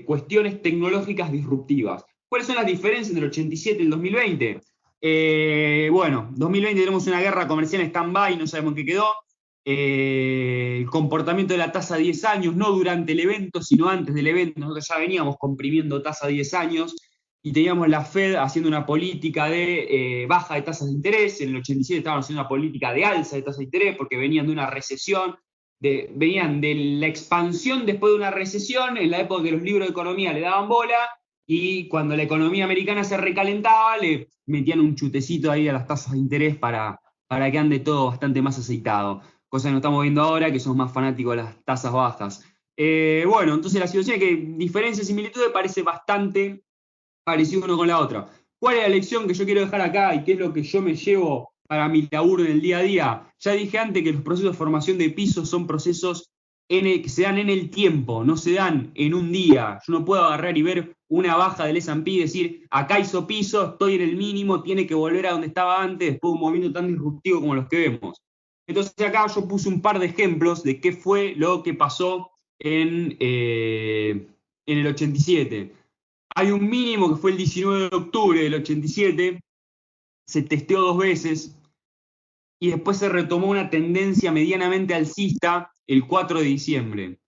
cuestiones tecnológicas disruptivas. ¿Cuáles son las diferencias entre el 87 y el 2020? Bueno, 2020 tenemos una guerra comercial en stand-by, no sabemos en qué quedó. El comportamiento de la tasa a 10 años, no durante el evento, sino antes del evento. Nosotros ya veníamos comprimiendo tasa a 10 años y teníamos la Fed haciendo una política de baja de tasas de interés. En el 87 estaban haciendo una política de alza de tasas de interés porque venían de una recesión, venían de la expansión después de una recesión, en la época que los libros de economía le daban bola, y cuando la economía americana se recalentaba, le metían un chutecito ahí a las tasas de interés para que ande todo bastante más aceitado. Cosa que no estamos viendo ahora, que somos más fanáticos de las tasas bajas. Bueno, entonces la situación es que diferencias y similitudes parece bastante parecido uno con la otra. ¿Cuál es la lección que yo quiero dejar acá y qué es lo que yo me llevo para mi laburo en el día a día? Ya dije antes que los procesos de formación de pisos son procesos que se dan en el tiempo, no se dan en un día. Yo no puedo agarrar y ver una baja del S&P y decir, acá hizo piso, estoy en el mínimo, tiene que volver a donde estaba antes, después de un movimiento tan disruptivo como los que vemos. Entonces acá yo puse un par de ejemplos de qué fue lo que pasó en el 87. Hay un mínimo que fue el 19 de octubre del 87, se testeó 2 veces, y después se retomó una tendencia medianamente alcista el 4 de diciembre.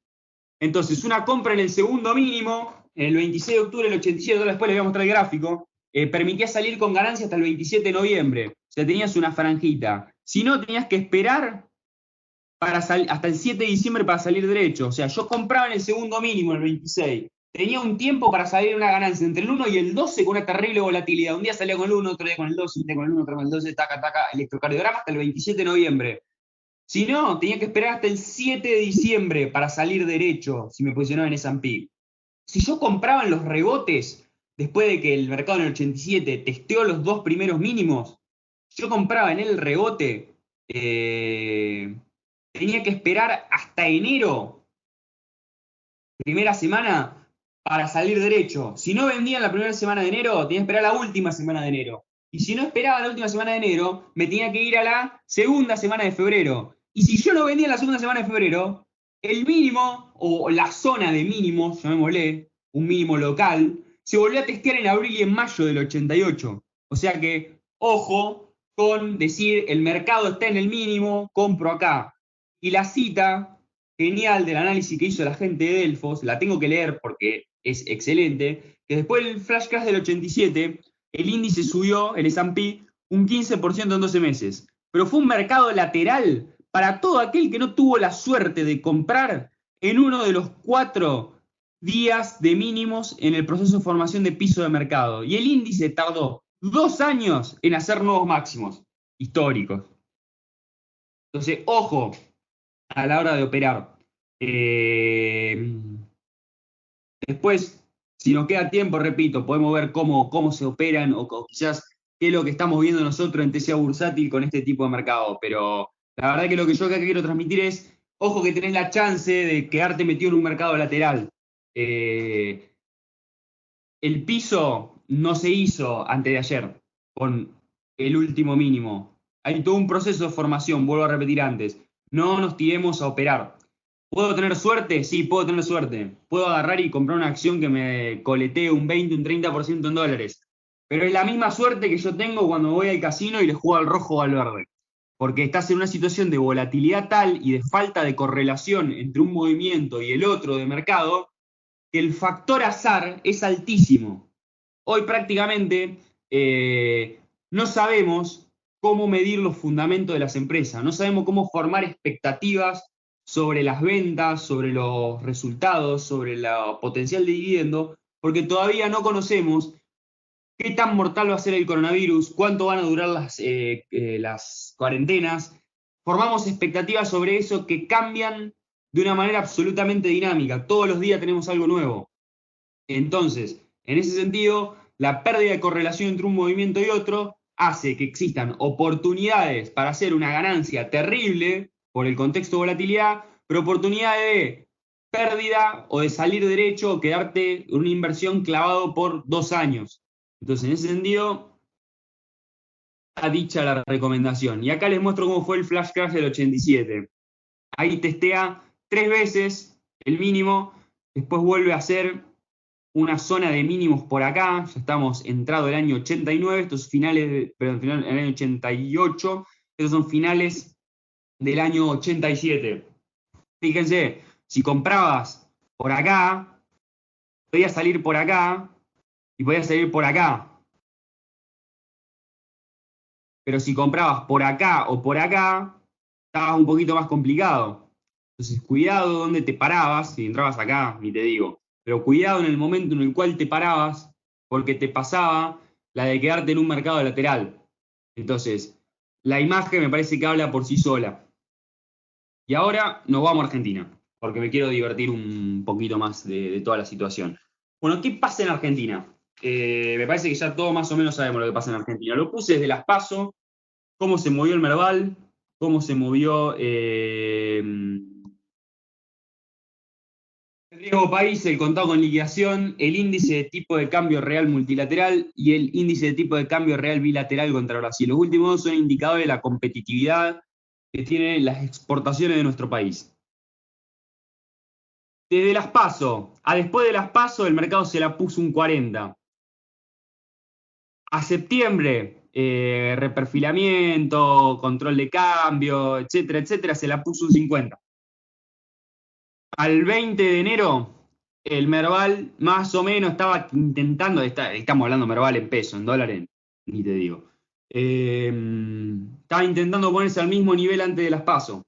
Entonces, una compra en el segundo mínimo, el 26 de octubre, el 87, después les voy a mostrar el gráfico, permitía salir con ganancia hasta el 27 de noviembre. O sea, tenías una franjita. Si no, tenías que esperar hasta el 7 de diciembre para salir derecho. O sea, yo compraba en el segundo mínimo, el 26. Tenía un tiempo para salir una ganancia entre el 1 y el 12 con una terrible volatilidad. Un día salía con el 1, otro día con el 12, un día con el 1, otro con el 12, taca, taca, electrocardiograma hasta el 27 de noviembre. Si no, tenía que esperar hasta el 7 de diciembre para salir derecho si me posicionaba en S&P. Si yo compraba en los rebotes, después de que el mercado en el 87 testeó los dos primeros mínimos, yo compraba en el rebote, tenía que esperar hasta enero, primera semana, para salir derecho. Si no vendía en la primera semana de enero, tenía que esperar la última semana de enero. Y si no esperaba la última semana de enero, me tenía que ir a la segunda semana de febrero. Y si yo no vendía en la segunda semana de febrero, el mínimo, o la zona de mínimos, llamémosle, un mínimo local, se volvió a testear en abril y en mayo del 88. O sea que, ojo con decir, el mercado está en el mínimo, compro acá. Y la cita genial del análisis que hizo la gente de Delfos, la tengo que leer porque es excelente, que después del flash crash del 87, el índice subió, el S&P, un 15% en 12 meses. Pero fue un mercado lateral para todo aquel que no tuvo la suerte de comprar en uno de los 4 días de mínimos en el proceso de formación de piso de mercado. Y el índice tardó 2 años en hacer nuevos máximos históricos. Entonces, ojo a la hora de operar. Eh, Después, si nos queda tiempo, repito, podemos ver cómo se operan o quizás qué es lo que estamos viendo nosotros en TCA bursátil con este tipo de mercado. Pero la verdad que lo que yo acá quiero transmitir es, ojo que tenés la chance de quedarte metido en un mercado lateral. Eh, el piso no se hizo antes de ayer con el último mínimo. Hay todo un proceso de formación, vuelvo a repetir antes. No nos tiremos a operar. ¿Puedo tener suerte? Sí, puedo tener suerte. Puedo agarrar y comprar una acción que me coletee un 20, un 30% en dólares. Pero es la misma suerte que yo tengo cuando voy al casino y le juego al rojo o al verde. Porque estás en una situación de volatilidad tal y de falta de correlación entre un movimiento y el otro de mercado, que el factor azar es altísimo. Hoy prácticamente no sabemos cómo medir los fundamentos de las empresas, no sabemos cómo formar expectativas sobre las ventas, sobre los resultados, sobre la potencial de dividendo, porque todavía no conocemos qué tan mortal va a ser el coronavirus, cuánto van a durar las cuarentenas. Formamos expectativas sobre eso que cambian de una manera absolutamente dinámica. Todos los días tenemos algo nuevo. Entonces, en ese sentido, la pérdida de correlación entre un movimiento y otro hace que existan oportunidades para hacer una ganancia terrible por el contexto de volatilidad, pero oportunidades de pérdida o de salir derecho o quedarte en una inversión clavado por 2 años. Entonces, en ese sentido, está dicha la recomendación. Y acá les muestro cómo fue el flash crash del 87. Ahí testea 3 veces el mínimo, después vuelve a hacer una zona de mínimos por acá, ya estamos entrado el año 89, estos finales, perdón, final del año 88, estos son finales del año 87. Fíjense, si comprabas por acá, podías salir por acá y podías salir por acá. Pero si comprabas por acá o por acá, estabas un poquito más complicado. Entonces, cuidado donde te parabas, si entrabas acá, ni te digo. Pero cuidado en el momento en el cual te parabas, porque te pasaba la de quedarte en un mercado lateral. Entonces, la imagen me parece que habla por sí sola. Y ahora nos vamos a Argentina, porque me quiero divertir un poquito más de toda la situación. Bueno, ¿qué pasa en Argentina? Me parece que ya todos más o menos sabemos lo que pasa en Argentina. Lo puse desde las PASO, cómo se movió el Merval, cómo se movió el riesgo país, el contado con liquidación, el índice de tipo de cambio real multilateral y el índice de tipo de cambio real bilateral contra Brasil. Los últimos dos son indicadores de la competitividad que tienen las exportaciones de nuestro país. Desde las PASO a después de las PASO, el mercado se la puso un 40. A septiembre, reperfilamiento, control de cambio, etcétera, etcétera, se la puso un 50. Al 20 de enero, el Merval más o menos estaba intentando, estamos hablando Merval en peso, en dólares, ni te digo. Estaba intentando ponerse al mismo nivel antes de las PASO.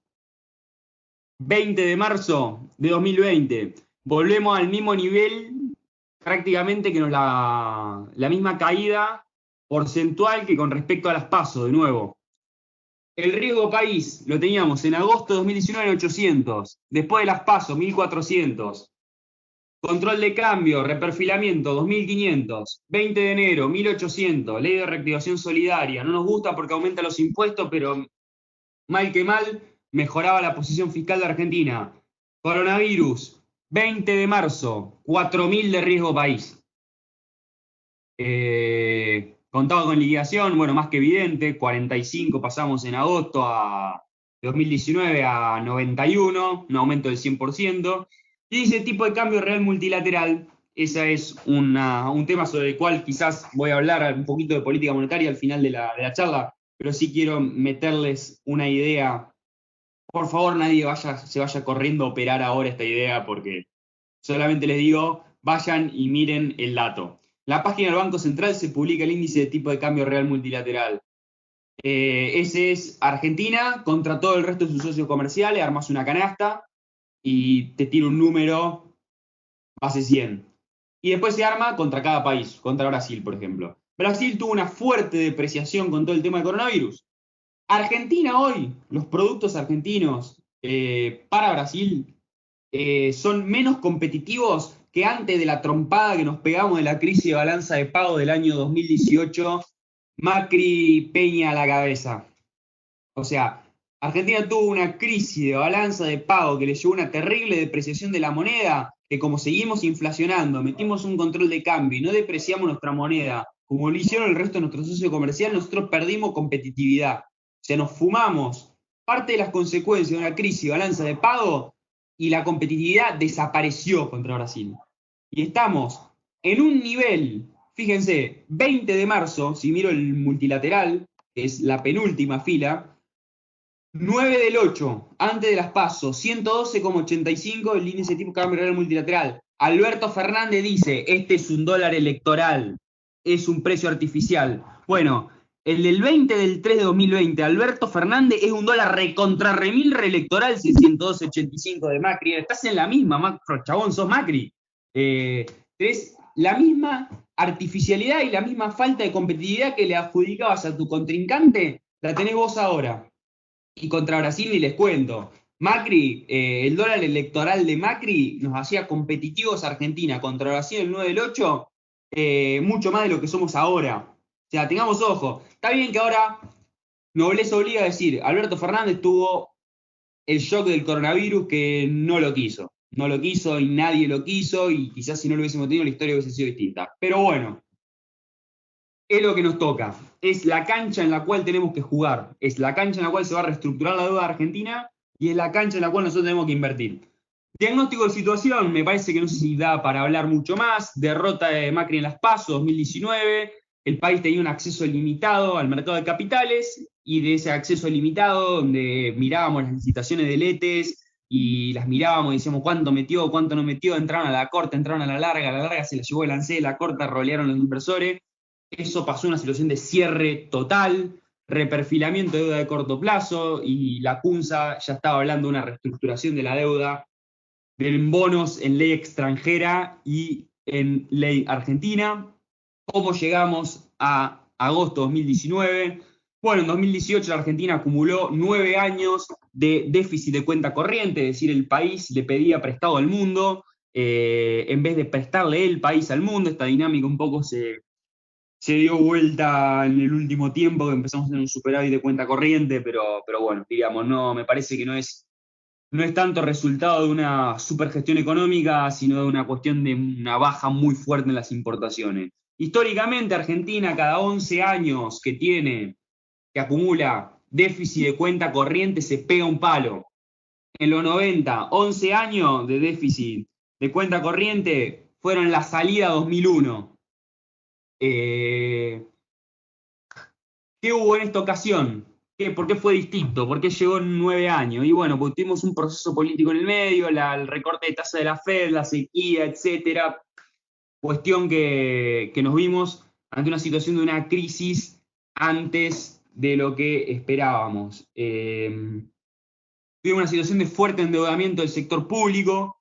20 de marzo de 2020, volvemos al mismo nivel, prácticamente que nos la misma caída porcentual que con respecto a las PASO, de nuevo. El riesgo país lo teníamos en agosto de 2019 en 800, después de las PASO 1400, control de cambio, reperfilamiento 2500, 20 de enero 1800, ley de reactivación solidaria, no nos gusta porque aumenta los impuestos, pero mal que mal mejoraba la posición fiscal de Argentina. Coronavirus, 20 de marzo, 4000 de riesgo país. Contado con liquidación, bueno, más que evidente, 45 pasamos en agosto a 2019 a 91, un aumento del 100%. Y dice tipo de cambio real multilateral, ese es un tema sobre el cual quizás voy a hablar un poquito de política monetaria al final de la charla, pero sí quiero meterles una idea. Por favor, nadie se vaya corriendo a operar ahora esta idea porque solamente les digo, vayan y miren el dato. En la página del Banco Central se publica el índice de tipo de cambio real multilateral. Ese es Argentina contra todo el resto de sus socios comerciales, armas una canasta y te tira un número base 100. Y después se arma contra cada país, contra Brasil, por ejemplo. Brasil tuvo una fuerte depreciación con todo el tema de coronavirus. Argentina hoy, los productos argentinos para Brasil son menos competitivos que antes de la trompada que nos pegamos de la crisis de balanza de pago del año 2018, Macri Peña a la cabeza. O sea, Argentina tuvo una crisis de balanza de pago que le llevó una terrible depreciación de la moneda, que como seguimos inflacionando, metimos un control de cambio y no depreciamos nuestra moneda, como lo hicieron el resto de nuestros socios comerciales, nosotros perdimos competitividad. O sea, nos fumamos parte de las consecuencias de una crisis de balanza de pago y la competitividad desapareció contra Brasil. Y estamos en un nivel, fíjense, 20 de marzo, si miro el multilateral, que es la penúltima fila, 9 del 8, antes de las PASO, 112,85 el índice tipo cambio real multilateral. Alberto Fernández dice, este es un dólar electoral, es un precio artificial. Bueno, el del 20 del 3 de 2020, Alberto Fernández es un dólar recontra remil reelectoral, 112,85 de Macri. Estás en la misma, Macro, chabón, sos Macri. Es la misma artificialidad y la misma falta de competitividad que le adjudicabas a tu contrincante, la tenés vos ahora. Y contra Brasil ni les cuento. Macri, el dólar electoral de Macri nos hacía competitivos a Argentina contra Brasil el 9 del 8, mucho más de lo que somos ahora. O sea, tengamos ojo. Está bien que ahora Nobleza obliga a decir, Alberto Fernández tuvo el shock del coronavirus que no lo quiso. No lo quiso y nadie lo quiso y quizás si no lo hubiésemos tenido la historia hubiese sido distinta. Pero bueno, es lo que nos toca. Es la cancha en la cual tenemos que jugar. Es la cancha en la cual se va a reestructurar la deuda argentina y es la cancha en la cual nosotros tenemos que invertir. Diagnóstico de situación, me parece que no sé si da para hablar mucho más. Derrota de Macri en las PASO 2019. El país tenía un acceso limitado al mercado de capitales y de ese acceso limitado, donde mirábamos las licitaciones de letes y las mirábamos y decíamos cuánto metió, cuánto no metió, entraron a la corta, entraron a la larga se la llevó el ANSE, la corta rolearon los inversores. Eso pasó a una situación de cierre total, reperfilamiento de deuda de corto plazo y la CUNSA ya estaba hablando de una reestructuración de la deuda, de bonos en ley extranjera y en ley argentina. ¿Cómo llegamos a agosto de 2019? Bueno, en 2018 la Argentina acumuló 9 años de déficit de cuenta corriente, es decir, el país le pedía prestado al mundo, en vez de prestarle el país al mundo. Esta dinámica un poco se dio vuelta en el último tiempo, que empezamos a tener un superávit de cuenta corriente, pero bueno, digamos, no, me parece que no es tanto resultado de una supergestión económica, sino de una cuestión de una baja muy fuerte en las importaciones. Históricamente, Argentina, cada 11 años que acumula déficit de cuenta corriente, se pega un palo. En los 90, 11 años de déficit de cuenta corriente fueron la salida 2001. ¿Qué hubo en esta ocasión? ¿Por qué fue distinto? ¿Por qué llegó en 9 años? Y bueno, pues tuvimos un proceso político en el medio, el recorte de tasa de la Fed, la sequía, etcétera. Cuestión que nos vimos ante una situación de una crisis antes de lo que esperábamos. Tuvimos una situación de fuerte endeudamiento del sector público.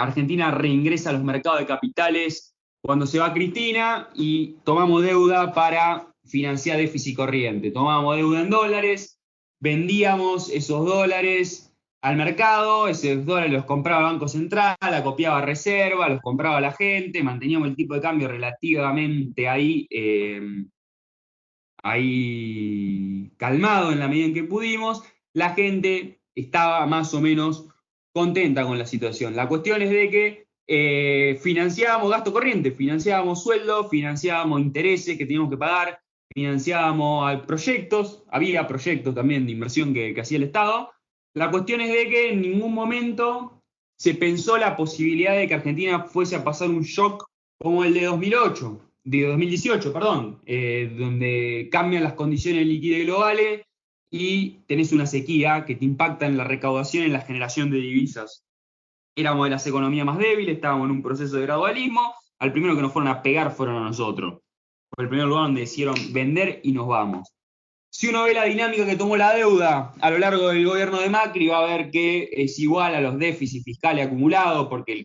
Argentina reingresa a los mercados de capitales cuando se va Cristina y tomamos deuda para financiar déficit corriente. Tomamos deuda en dólares, vendíamos esos dólares al mercado, esos dólares los compraba el Banco Central, acopiaba reserva, los compraba la gente, manteníamos el tipo de cambio relativamente ahí calmado en la medida en que pudimos. La gente estaba más o menos contenta con la situación. La cuestión es de que financiábamos gasto corriente, financiábamos sueldos, financiábamos intereses que teníamos que pagar, financiábamos proyectos, había proyectos también de inversión que hacía el Estado. La cuestión es de que en ningún momento se pensó la posibilidad de que Argentina fuese a pasar un shock como el de 2008, de 2018, perdón, donde cambian las condiciones de liquidez globales y tenés una sequía que te impacta en la recaudación y en la generación de divisas. Éramos de las economías más débiles, estábamos en un proceso de gradualismo, al primero que nos fueron a pegar fueron a nosotros. Fue el primer lugar donde decidieron vender y nos vamos. Si uno ve la dinámica que tomó la deuda a lo largo del gobierno de Macri, va a ver que es igual a los déficits fiscales acumulados, porque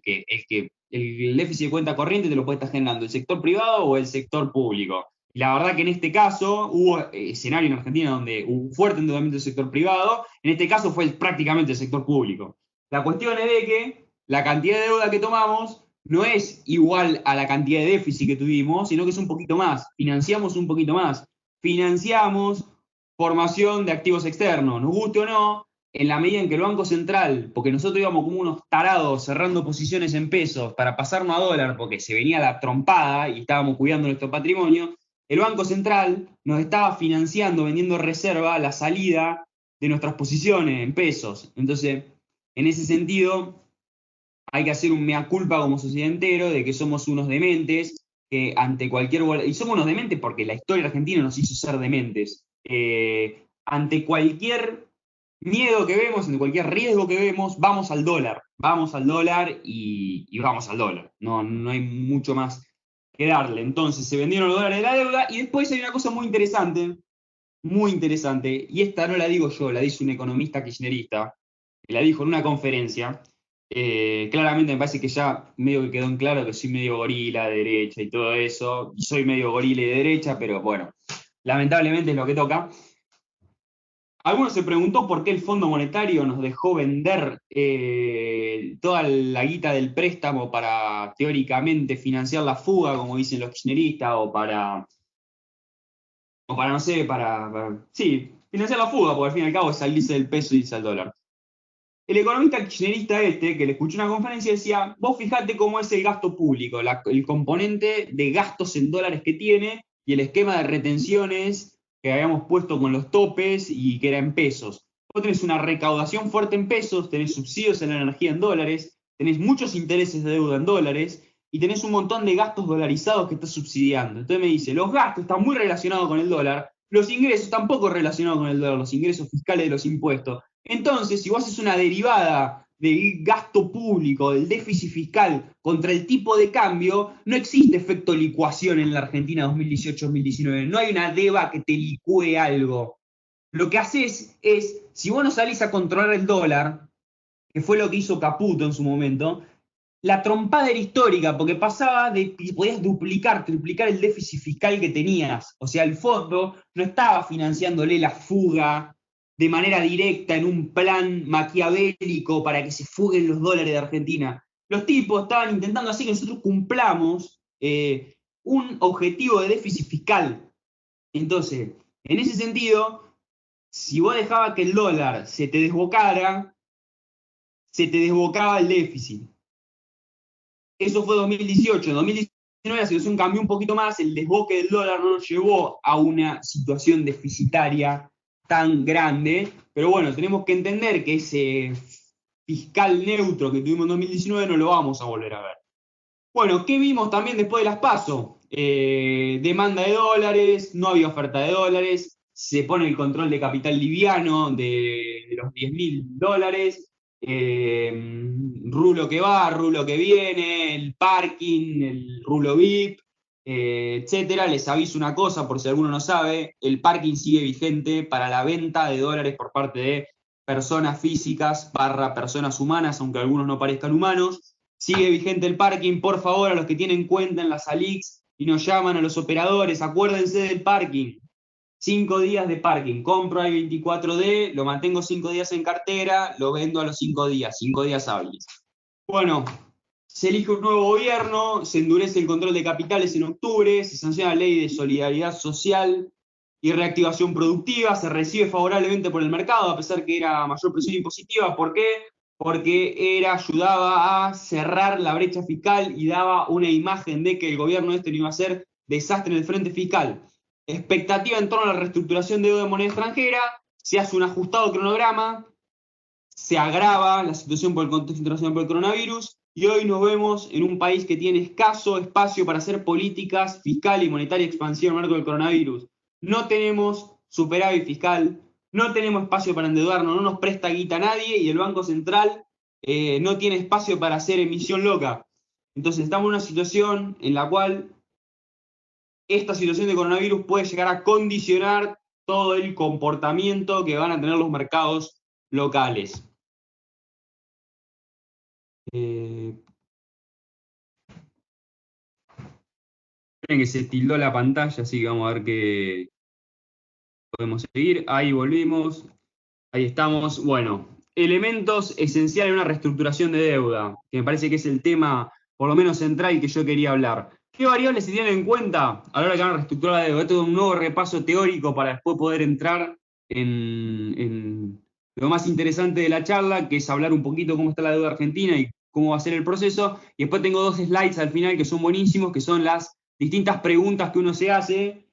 el déficit de cuenta corriente te lo puede estar generando el sector privado o el sector público. Y la verdad que en este caso hubo escenario en Argentina donde hubo un fuerte endeudamiento del sector privado, en este caso fue prácticamente el sector público. La cuestión es de que la cantidad de deuda que tomamos no es igual a la cantidad de déficit que tuvimos, sino que es un poquito más, financiamos un poquito más, financiamos formación de activos externos, nos guste o no, en la medida en que el Banco Central, porque nosotros íbamos como unos tarados cerrando posiciones en pesos para pasarnos a dólar, porque se venía la trompada y estábamos cuidando nuestro patrimonio, el Banco Central nos estaba financiando, vendiendo reserva, la salida de nuestras posiciones en pesos. Entonces, en ese sentido, hay que hacer un mea culpa como sociedad entero de que somos unos dementes, que ante cualquier... Y somos unos dementes porque la historia argentina nos hizo ser dementes. Ante cualquier miedo que vemos, ante cualquier riesgo que vemos, vamos al dólar y vamos al dólar. No, no hay mucho más que darle. Entonces se vendieron los dólares de la deuda y después hay una cosa muy interesante, y esta no la digo yo, la dice un economista kirchnerista, que la dijo en una conferencia. Claramente me parece que ya medio que quedó en claro que soy medio gorila de derecha y todo eso, y soy medio gorila de derecha, pero bueno, lamentablemente es lo que toca. Algunos se preguntó por qué el Fondo Monetario nos dejó vender toda la guita del préstamo para teóricamente financiar la fuga, como dicen los kirchneristas, no sé, sí, financiar la fuga, porque al fin y al cabo es salirse del peso y irse al dólar. El economista kirchnerista que le escuché una conferencia, decía, vos fijate cómo es el gasto público, el componente de gastos en dólares que tiene y el esquema de retenciones que habíamos puesto con los topes y que era en pesos. Vos tenés una recaudación fuerte en pesos, tenés subsidios en la energía en dólares, tenés muchos intereses de deuda en dólares y tenés un montón de gastos dolarizados que estás subsidiando. Entonces me dice, los gastos están muy relacionados con el dólar, los ingresos tampoco relacionados con el dólar, los ingresos fiscales de los impuestos. Entonces, si vos haces una derivada del gasto público, del déficit fiscal contra el tipo de cambio, no existe efecto licuación en la Argentina 2018-2019. No hay una DEVA que te licúe algo. Lo que haces es, si vos no salís a controlar el dólar, que fue lo que hizo Caputo en su momento, la trompada era histórica, porque pasaba de que podías duplicar, triplicar el déficit fiscal que tenías. O sea, el fondo no estaba financiándole la fuga de manera directa en un plan maquiavélico para que se fuguen los dólares de Argentina. Los tipos estaban intentando hacer que nosotros cumplamos un objetivo de déficit fiscal. Entonces, en ese sentido, si vos dejabas que el dólar se te desbocaba el déficit. Eso fue 2018. En 2019 la situación cambió un poquito más, el desboque del dólar no nos llevó a una situación deficitaria tan grande, pero bueno, tenemos que entender que ese fiscal neutro que tuvimos en 2019 no lo vamos a volver a ver. Bueno, ¿qué vimos también después de las PASO? demanda de dólares, no había oferta de dólares, se pone el control de capital liviano de los $10.000, rulo que va, rulo que viene, el parking, el rulo VIP, etcétera. Les aviso una cosa, por si alguno no sabe, el parking sigue vigente para la venta de dólares por parte de personas físicas / personas humanas, aunque algunos no parezcan humanos. Sigue vigente el parking, por favor, a los que tienen cuenta en las Alix y nos llaman a los operadores, acuérdense del parking. 5 días de parking, compro al 24D, lo mantengo 5 días en cartera, lo vendo a los 5 días, 5 días hábiles. Bueno, se elige un nuevo gobierno, se endurece el control de capitales en octubre, se sanciona la ley de solidaridad social y reactivación productiva, se recibe favorablemente por el mercado, a pesar que era mayor presión impositiva. ¿Por qué? Porque ayudaba a cerrar la brecha fiscal y daba una imagen de que el gobierno no iba a ser desastre en el frente fiscal. Expectativa en torno a la reestructuración de deuda de moneda extranjera, se hace un ajustado cronograma, se agrava la situación por el contexto internacional por el coronavirus, y hoy nos vemos en un país que tiene escaso espacio para hacer políticas fiscal y monetaria expansiva en el marco del coronavirus. No tenemos superávit fiscal, no tenemos espacio para endeudarnos, no nos presta guita a nadie, y el Banco Central no tiene espacio para hacer emisión loca. Entonces estamos en una situación en la cual esta situación de coronavirus puede llegar a condicionar todo el comportamiento que van a tener los mercados locales. Miren que se tildó la pantalla, así que vamos a ver qué podemos seguir. Ahí volvimos, ahí estamos. Bueno, elementos esenciales de una reestructuración de deuda, que me parece que es el tema por lo menos central que yo quería hablar. ¿Qué variables se tienen en cuenta a la hora de que van a reestructurar la deuda? Esto es un nuevo repaso teórico para después poder entrar en lo más interesante de la charla, que es hablar un poquito cómo está la deuda argentina y cómo va a ser el proceso. Y después tengo 2 slides al final que son buenísimos, que son las distintas preguntas que uno se hace,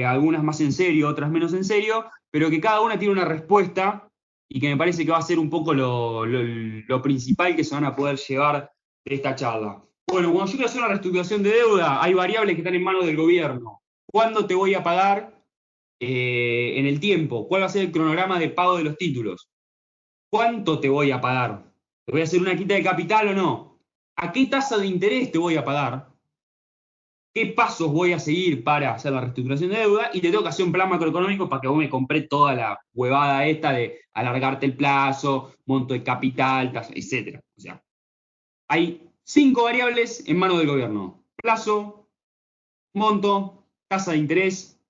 algunas más en serio, otras menos en serio, pero que cada una tiene una respuesta y que me parece que va a ser un poco lo principal que se van a poder llevar de esta charla. Bueno, cuando yo quiero hacer una reestructuración de deuda, hay variables que están en manos del gobierno. ¿Cuándo te voy a pagar en el tiempo? ¿Cuál va a ser el cronograma de pago de los títulos? ¿Cuánto te voy a pagar? ¿Te voy a hacer una quita de capital o no? ¿A qué tasa de interés te voy a pagar? ¿Qué pasos voy a seguir para hacer la reestructuración de deuda? Y te tengo que hacer un plan macroeconómico para que vos me comprés toda la huevada esta de alargarte el plazo, monto de capital, tasa, etc. O sea, hay 5 variables en manos del gobierno: plazo, monto, tasa de interés,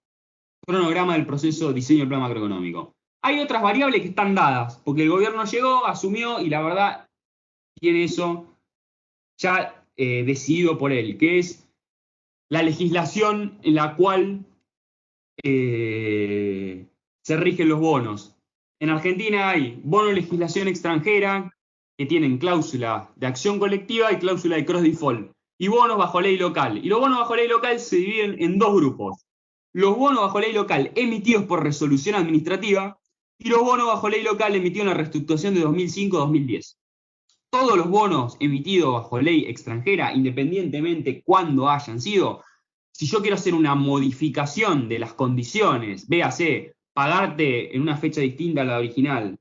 cronograma del proceso, diseño del plan macroeconómico. Hay otras variables que están dadas, porque el gobierno llegó, asumió y la verdad tiene eso ya decidido por él, que es la legislación en la cual se rigen los bonos. En Argentina hay bono de legislación extranjera, que tienen cláusula de acción colectiva y cláusula de cross default, y bonos bajo ley local. Y los bonos bajo ley local se dividen en 2 grupos: los bonos bajo ley local emitidos por resolución administrativa y los bonos bajo ley local emitidos en la reestructuración de 2005-2010. Todos los bonos emitidos bajo ley extranjera, independientemente cuándo hayan sido, si yo quiero hacer una modificación de las condiciones, véase, pagarte en una fecha distinta a la original,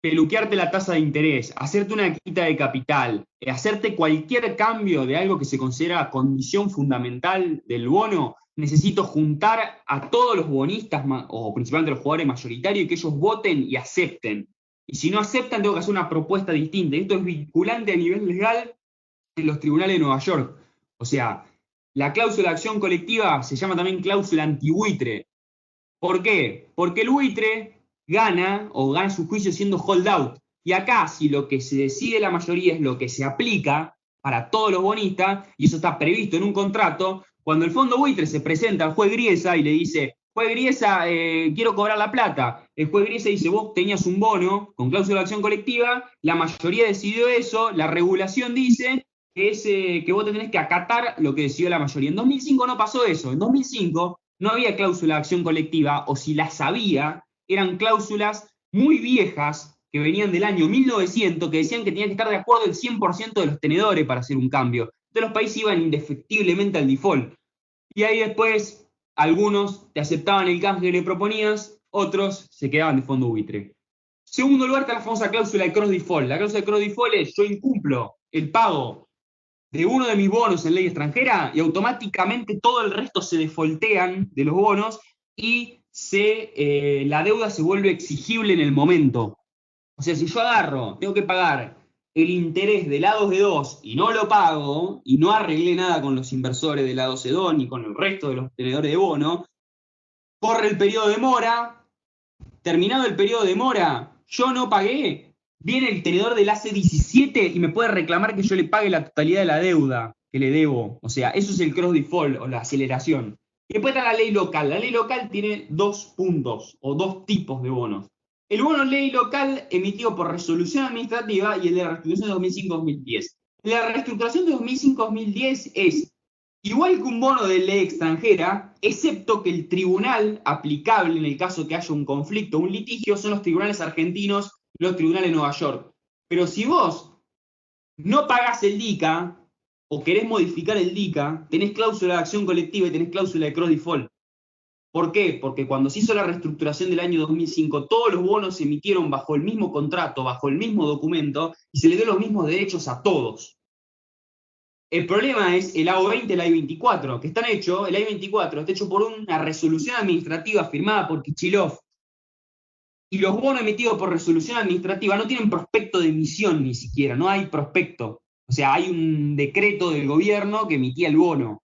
peluquearte la tasa de interés, hacerte una quita de capital, hacerte cualquier cambio de algo que se considera condición fundamental del bono, necesito juntar a todos los bonistas, o principalmente los jugadores mayoritarios, y que ellos voten y acepten. Y si no aceptan, tengo que hacer una propuesta distinta. Esto es vinculante a nivel legal en los tribunales de Nueva York. O sea, la cláusula de acción colectiva se llama también cláusula antibuitre. ¿Por qué? Porque el buitre gana su juicio siendo holdout. Y acá, si lo que se decide la mayoría es lo que se aplica para todos los bonistas, y eso está previsto en un contrato, cuando el fondo buitre se presenta al juez Griesa y le dice: juez Griesa, quiero cobrar la plata. El juez Griesa dice: vos tenías un bono con cláusula de acción colectiva, la mayoría decidió eso, la regulación dice que vos te tenés que acatar lo que decidió la mayoría. En 2005 no pasó eso. En 2005 no había cláusula de acción colectiva, o si las había, eran cláusulas muy viejas que venían del año 1900 que decían que tenían que estar de acuerdo el 100% de los tenedores para hacer un cambio. Entonces los países iban indefectiblemente al default. Y ahí después algunos te aceptaban el canje que le proponías, otros se quedaban de fondo buitre. Segundo lugar está la famosa cláusula de cross default. La cláusula de cross default es: yo incumplo el pago de uno de mis bonos en ley extranjera y automáticamente todo el resto se defaultean de los bonos y la deuda se vuelve exigible en el momento. O sea, si yo agarro, tengo que pagar el interés del A2E2 y no lo pago, y no arreglé nada con los inversores del A2E2 ni con el resto de los tenedores de bono, corre el periodo de mora, terminado el periodo de mora, yo no pagué, viene el tenedor del AC17 y me puede reclamar que yo le pague la totalidad de la deuda que le debo. O sea, eso es el cross default o la aceleración. Y después está la ley local. La ley local tiene dos puntos o dos tipos de bonos. El bono ley local emitido por resolución administrativa y el de la reestructuración de 2005-2010. La reestructuración de 2005-2010 es igual que un bono de ley extranjera, excepto que el tribunal aplicable en el caso que haya un conflicto o un litigio son los tribunales argentinos y los tribunales de Nueva York. Pero si vos no pagás el DICA o querés modificar el DICA, tenés cláusula de acción colectiva y tenés cláusula de cross default. ¿Por qué? Porque cuando se hizo la reestructuración del año 2005, todos los bonos se emitieron bajo el mismo contrato, bajo el mismo documento, y se le dio los mismos derechos a todos. El problema es el AO20 y el AI24, que están hechos, el AI24 está hecho por una resolución administrativa firmada por Kichilov, y los bonos emitidos por resolución administrativa no tienen prospecto de emisión ni siquiera, no hay prospecto. O sea, hay un decreto del gobierno que emitía el bono.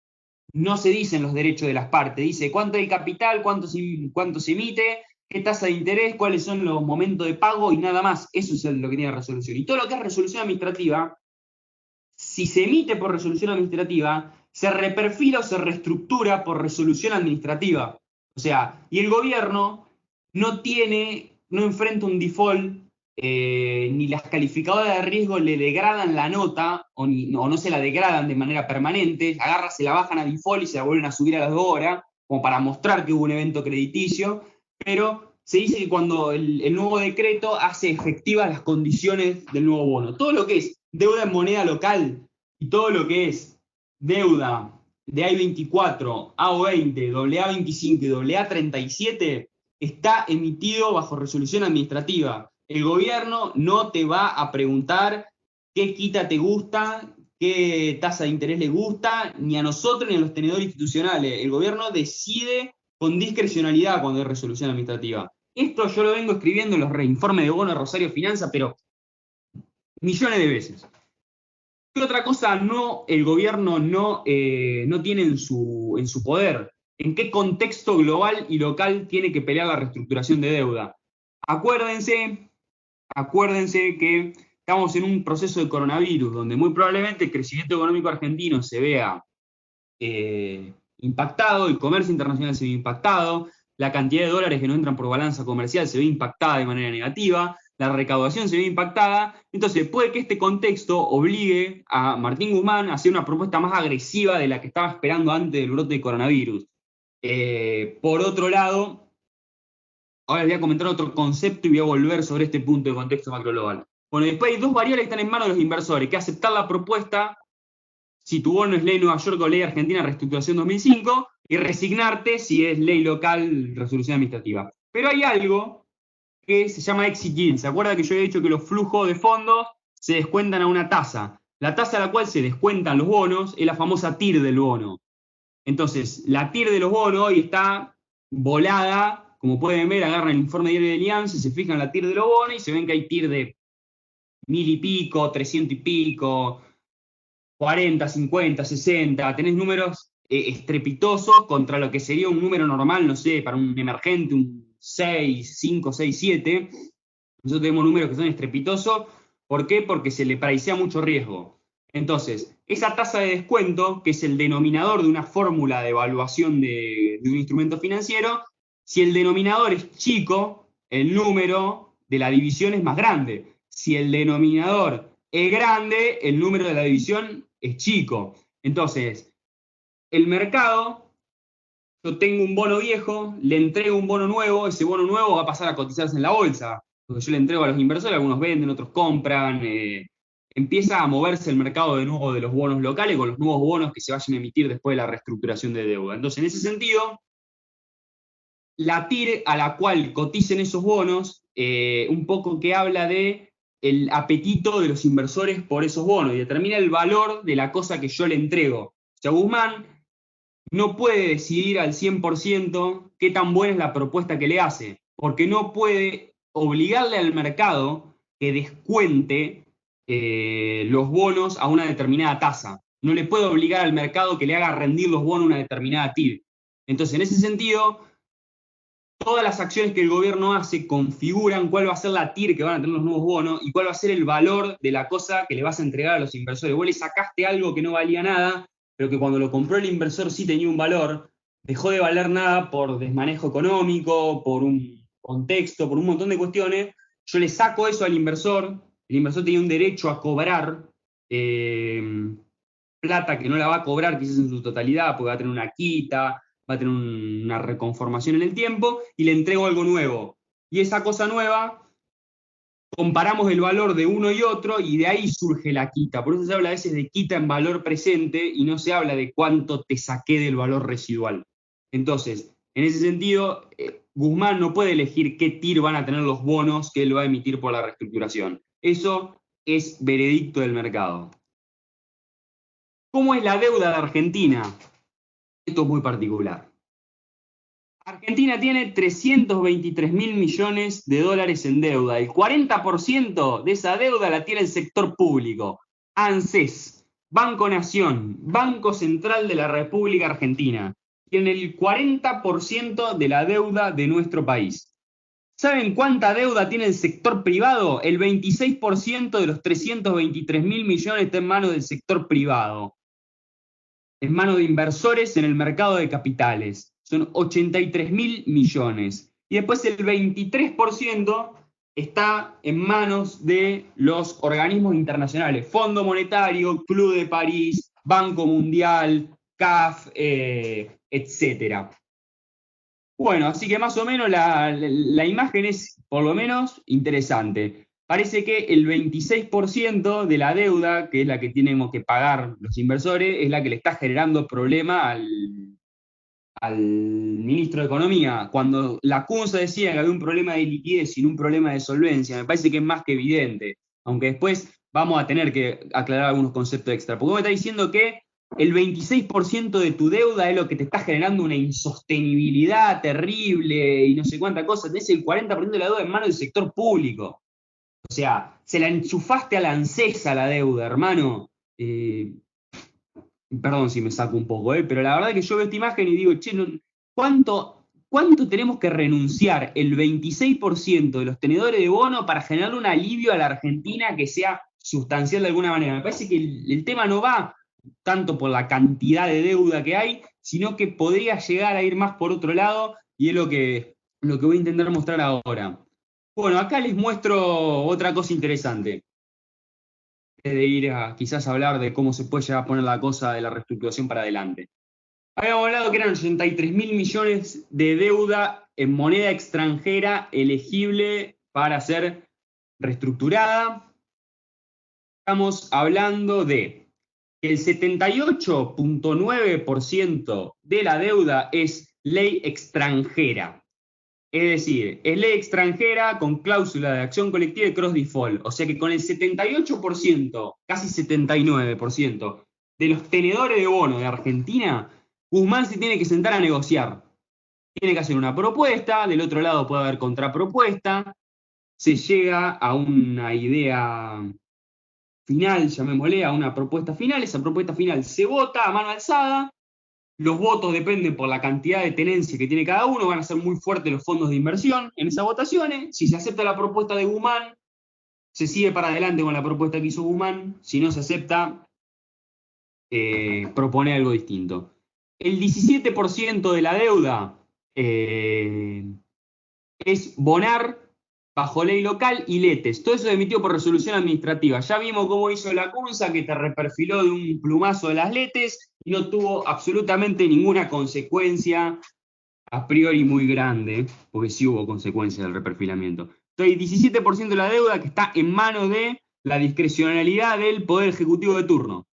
No se dicen los derechos de las partes, dice cuánto es el capital, cuánto se emite, qué tasa de interés, cuáles son los momentos de pago y nada más. Eso es lo que tiene la resolución. Y todo lo que es resolución administrativa, si se emite por resolución administrativa, se reperfila o se reestructura por resolución administrativa. O sea, y el gobierno no enfrenta un default, ni las calificadoras de riesgo le degradan la nota, o no se la degradan de manera permanente, se la bajan a default y se la vuelven a subir a las 2 horas, como para mostrar que hubo un evento crediticio, pero se dice que cuando el nuevo decreto hace efectivas las condiciones del nuevo bono. Todo lo que es deuda en moneda local y todo lo que es deuda de AI24, AO20, AA25 y AA37 está emitido bajo resolución administrativa. El gobierno no te va a preguntar qué quita te gusta, qué tasa de interés le gusta, ni a nosotros ni a los tenedores institucionales. El gobierno decide con discrecionalidad cuando hay resolución administrativa. Esto yo lo vengo escribiendo en los informes de bono de Rosario Finanza, pero millones de veces. ¿Qué otra cosa el gobierno no tiene en su poder? ¿En qué contexto global y local tiene que pelear la reestructuración de deuda? Acuérdense que estamos en un proceso de coronavirus, donde muy probablemente el crecimiento económico argentino se vea impactado, el comercio internacional se ve impactado, la cantidad de dólares que no entran por balanza comercial se ve impactada de manera negativa, la recaudación se ve impactada. Entonces puede que este contexto obligue a Martín Guzmán a hacer una propuesta más agresiva de la que estaba esperando antes del brote de coronavirus. Por otro lado, ahora les voy a comentar otro concepto y voy a volver sobre este punto de contexto macroglobal. Bueno, después hay dos variables que están en manos de los inversores, que aceptar la propuesta, si tu bono es ley Nueva York o ley Argentina, reestructuración 2005, y resignarte si es ley local, resolución administrativa. Pero hay algo que se llama exit yield. ¿Se acuerda que yo he dicho que los flujos de fondos se descuentan a una tasa? La tasa a la cual se descuentan los bonos es la famosa TIR del bono. Entonces, la TIR de los bonos hoy está volada, como pueden ver, agarran el informe diario de Allianz, se fijan la TIR de los bonos y se ven que hay TIR de 1000 y pico, 300 y pico, 40, 50, 60, tenés números estrepitosos contra lo que sería un número normal, no sé, para un emergente, un 6, 5, 6, 7. Nosotros tenemos números que son estrepitosos. ¿Por qué? Porque se le praicea mucho riesgo. Entonces, esa tasa de descuento, que es el denominador de una fórmula de evaluación de un instrumento financiero, si el denominador es chico, el número de la división es más grande. Si el denominador es grande, el número de la división es chico. Entonces, el mercado, yo tengo un bono viejo, le entrego un bono nuevo, ese bono nuevo va a pasar a cotizarse en la bolsa. Porque yo le entrego a los inversores, algunos venden, otros compran, empieza a moverse el mercado de nuevo de los bonos locales con los nuevos bonos que se vayan a emitir después de la reestructuración de deuda. Entonces, en ese sentido, la TIR a la cual coticen esos bonos, un poco que habla de el apetito de los inversores por esos bonos y determina el valor de la cosa que yo le entrego. O sea, Guzmán no puede decidir al 100% qué tan buena es la propuesta que le hace, porque no puede obligarle al mercado que descuente los bonos a una determinada tasa. No le puede obligar al mercado que le haga rendir los bonos a una determinada TIR. Entonces, en ese sentido, todas las acciones que el gobierno hace configuran cuál va a ser la TIR que van a tener los nuevos bonos y cuál va a ser el valor de la cosa que le vas a entregar a los inversores. Vos le sacaste algo que no valía nada, pero que cuando lo compró el inversor sí tenía un valor, dejó de valer nada por desmanejo económico, por un contexto, por un montón de cuestiones. Yo le saco eso al inversor, el inversor tiene un derecho a cobrar plata que no la va a cobrar quizás en su totalidad, porque va a tener una quita, va a tener una reconformación en el tiempo, y le entrego algo nuevo. Y esa cosa nueva, comparamos el valor de uno y otro, y de ahí surge la quita. Por eso se habla a veces de quita en valor presente, y no se habla de cuánto te saqué del valor residual. Entonces, en ese sentido, Guzmán no puede elegir qué TIR van a tener los bonos que él va a emitir por la reestructuración. Eso es veredicto del mercado. ¿Cómo es la deuda de Argentina? Esto es muy particular. Argentina tiene 323 mil millones de dólares en deuda. El 40% de esa deuda la tiene el sector público. ANSES, Banco Nación, Banco Central de la República Argentina. Tienen el 40% de la deuda de nuestro país. ¿Saben cuánta deuda tiene el sector privado? El 26% de los 323 mil millones está en manos del sector privado, en manos de inversores en el mercado de capitales. Son 83 mil millones. Y después el 23% está en manos de los organismos internacionales. Fondo Monetario, Club de París, Banco Mundial, CAF, etc. Bueno, así que más o menos la imagen es por lo menos interesante. Parece que el 26% de la deuda, que es la que tenemos que pagar los inversores, es la que le está generando problema al ministro de Economía. Cuando la CUNSA decía que había un problema de liquidez y un problema de solvencia, me parece que es más que evidente, aunque después vamos a tener que aclarar algunos conceptos extra. Porque me está diciendo que el 26% de tu deuda es lo que te está generando una insostenibilidad terrible y no sé cuánta cosa. Tenés el 40% de la deuda en manos del sector público. O sea, se la enchufaste a la ANSES la deuda, hermano. Perdón si me saco un poco, pero la verdad que yo veo esta imagen y digo, che, ¿cuánto tenemos que renunciar el 26% de los tenedores de bono para generar un alivio a la Argentina que sea sustancial de alguna manera? Me parece que el tema no va tanto por la cantidad de deuda que hay, sino que podría llegar a ir más por otro lado, y es lo que voy a intentar mostrar ahora. Bueno, acá les muestro otra cosa interesante de ir a quizás hablar de cómo se puede llegar a poner la cosa de la reestructuración para adelante. Habíamos hablado que eran 83 mil millones de deuda en moneda extranjera elegible para ser reestructurada. Estamos hablando de que el 78,9% de la deuda es ley extranjera. Es decir, es ley extranjera con cláusula de acción colectiva y cross default. O sea que con el 78%, casi 79% de los tenedores de bono de Argentina, Guzmán se tiene que sentar a negociar. Tiene que hacer una propuesta, del otro lado puede haber contrapropuesta, se llega a una idea final, llamémosle, a una propuesta final, esa propuesta final se vota a mano alzada. Los votos dependen por la cantidad de tenencia que tiene cada uno, van a ser muy fuertes los fondos de inversión en esas votaciones. Si se acepta la propuesta de Guzmán, se sigue para adelante con la propuesta que hizo Guzmán. Si no se acepta, propone algo distinto. El 17% de la deuda es bonar bajo ley local y letes. Todo eso es emitido por resolución administrativa. Ya vimos cómo hizo la CUNSA, que te reperfiló de un plumazo de las letes y no tuvo absolutamente ninguna consecuencia a priori muy grande, porque sí hubo consecuencias del reperfilamiento. Estoy 17% de la deuda que está en manos de la discrecionalidad del Poder Ejecutivo de turno.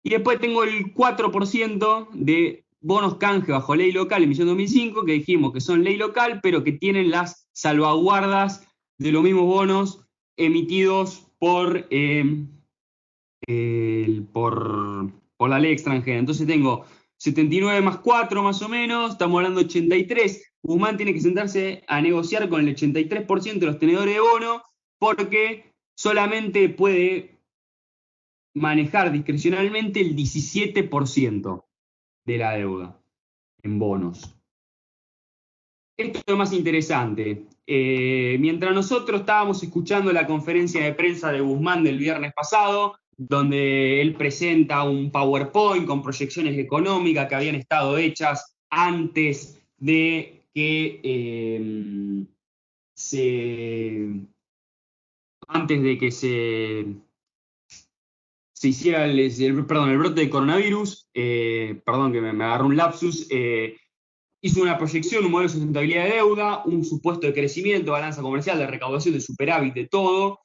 Y después tengo el 4% de bonos canje bajo ley local emisión 2005, que dijimos que son ley local, pero que tienen las salvaguardas de los mismos bonos emitidos por la ley extranjera. Entonces tengo 79 más 4 más o menos, estamos hablando de 83. Guzmán tiene que sentarse a negociar con el 83% de los tenedores de bono porque solamente puede manejar discrecionalmente el 17% de la deuda en bonos. Esto es lo más interesante. Mientras nosotros estábamos escuchando la conferencia de prensa de Guzmán del viernes pasado, donde él presenta un PowerPoint con proyecciones económicas que habían estado hechas antes de que se hiciera el brote de coronavirus, perdón que me agarró un lapsus, hizo una proyección, un modelo de sustentabilidad de deuda, un supuesto de crecimiento, balanza comercial, de recaudación, de superávit, de todo.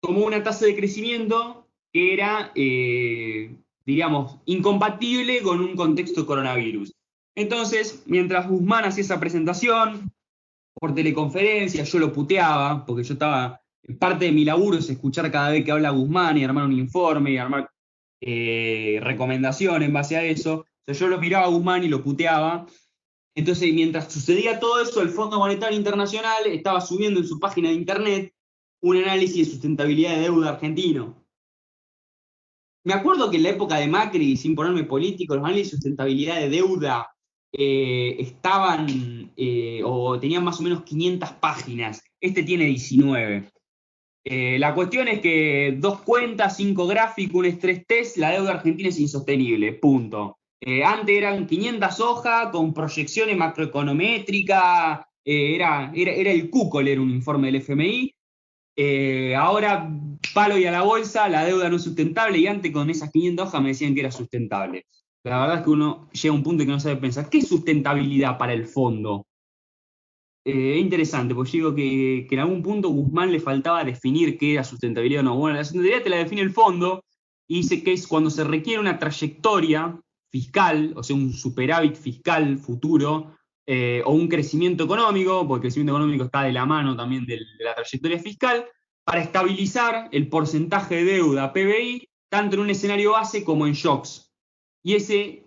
Tomó una tasa de crecimiento que era, digamos, incompatible con un contexto de coronavirus. Entonces, mientras Guzmán hacía esa presentación por teleconferencia, yo lo puteaba, porque yo estaba, parte de mi laburo es escuchar cada vez que habla Guzmán y armar un informe y armar recomendación en base a eso. O sea, yo lo miraba a Guzmán y lo puteaba. Entonces, mientras sucedía todo eso, el Fondo Monetario Internacional estaba subiendo en su página de internet un análisis de sustentabilidad de deuda argentino. Me acuerdo que en la época de Macri, sin ponerme político, los análisis de sustentabilidad de deuda estaban o tenían más o menos 500 páginas. Este tiene 19. La cuestión es que 2 cuentas, 5 gráficos, un estrés test, la deuda argentina es insostenible, punto. Antes eran 500 hojas con proyecciones macroeconométricas, era el cuco leer un informe del FMI. Ahora, palo y a la bolsa, la deuda no es sustentable, y antes con esas 500 hojas me decían que era sustentable. La verdad es que uno llega a un punto en que no sabe pensar, ¿qué es sustentabilidad para el fondo? Es interesante, porque yo digo que en algún punto Guzmán le faltaba definir qué era sustentabilidad o no. Bueno, la sustentabilidad te la define el fondo y dice que es cuando se requiere una trayectoria fiscal, o sea, un superávit fiscal futuro, o un crecimiento económico, porque el crecimiento económico está de la mano también de la trayectoria fiscal, para estabilizar el porcentaje de deuda PBI, tanto en un escenario base como en shocks. Y ese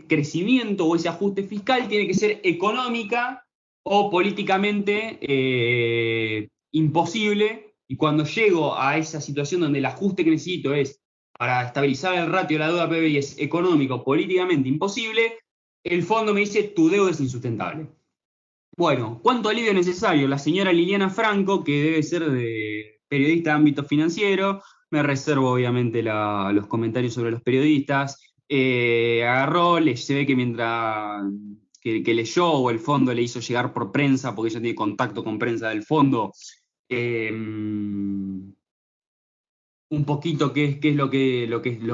crecimiento o ese ajuste fiscal tiene que ser económica o políticamente imposible, y cuando llego a esa situación donde el ajuste que necesito es para estabilizar el ratio de la deuda PBI es económico, políticamente imposible, el fondo me dice tu deuda es insustentable. Bueno, ¿cuánto alivio necesario? La señora Liliana Franco, que debe ser de periodista de ámbito financiero, me reservo obviamente los comentarios sobre los periodistas, agarró, se ve que mientras que leyó o el fondo le hizo llegar por prensa, porque ella tiene contacto con prensa del fondo, un poquito qué es lo que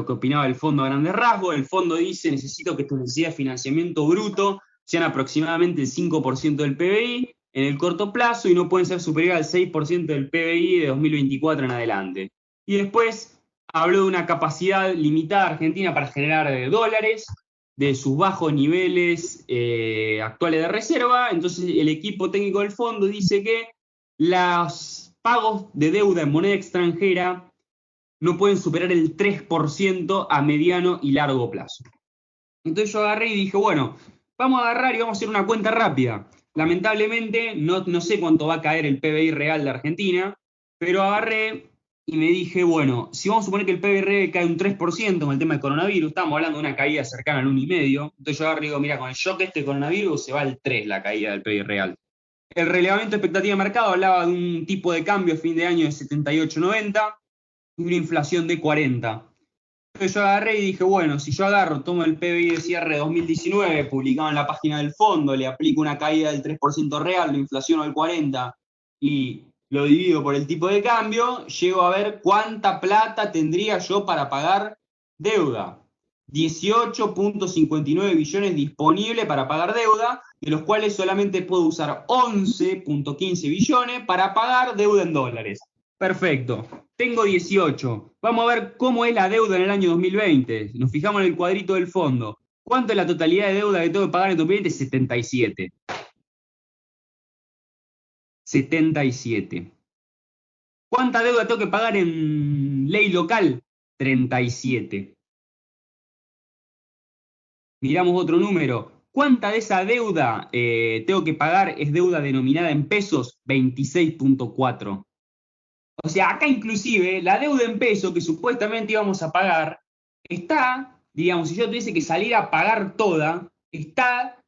opinaba el fondo a grandes rasgos. El fondo dice, necesito que tus necesidades de financiamiento bruto sean aproximadamente el 5% del PBI en el corto plazo y no pueden ser superior al 6% del PBI de 2024 en adelante. Y después habló de una capacidad limitada argentina para generar dólares, de sus bajos niveles actuales de reserva. Entonces el equipo técnico del fondo dice que los pagos de deuda en moneda extranjera no pueden superar el 3% a mediano y largo plazo. Entonces yo agarré y dije, bueno, vamos a agarrar y vamos a hacer una cuenta rápida. Lamentablemente no sé cuánto va a caer el PBI real de Argentina, pero agarré y me dije, bueno, si vamos a suponer que el PBI real cae un 3% con el tema del coronavirus, estamos hablando de una caída cercana al 1,5%, entonces yo agarré y digo, mira, con el shock este de coronavirus se va al 3% la caída del PBI real. El relevamiento de expectativa de mercado hablaba de un tipo de cambio a fin de año de 78,90 y una inflación de 40. Entonces yo agarré y dije, bueno, si yo agarro, tomo el PBI de cierre de 2019, publicado en la página del fondo, le aplico una caída del 3% real, lo inflaciono al 40% y lo divido por el tipo de cambio, llego a ver cuánta plata tendría yo para pagar deuda. 18.59 billones disponibles para pagar deuda, de los cuales solamente puedo usar 11.15 billones para pagar deuda en dólares. Perfecto, tengo 18. Vamos a ver cómo es la deuda en el año 2020. Nos fijamos en el cuadrito del fondo. ¿Cuánto es la totalidad de deuda que tengo que pagar en 2020? 77. 77. ¿Cuánta deuda tengo que pagar en ley local? 37. Miramos otro número. ¿Cuánta de esa deuda tengo que pagar es deuda denominada en pesos? 26.4. O sea, acá inclusive la deuda en pesos que supuestamente íbamos a pagar está, digamos, si yo tuviese que salir a pagar toda, está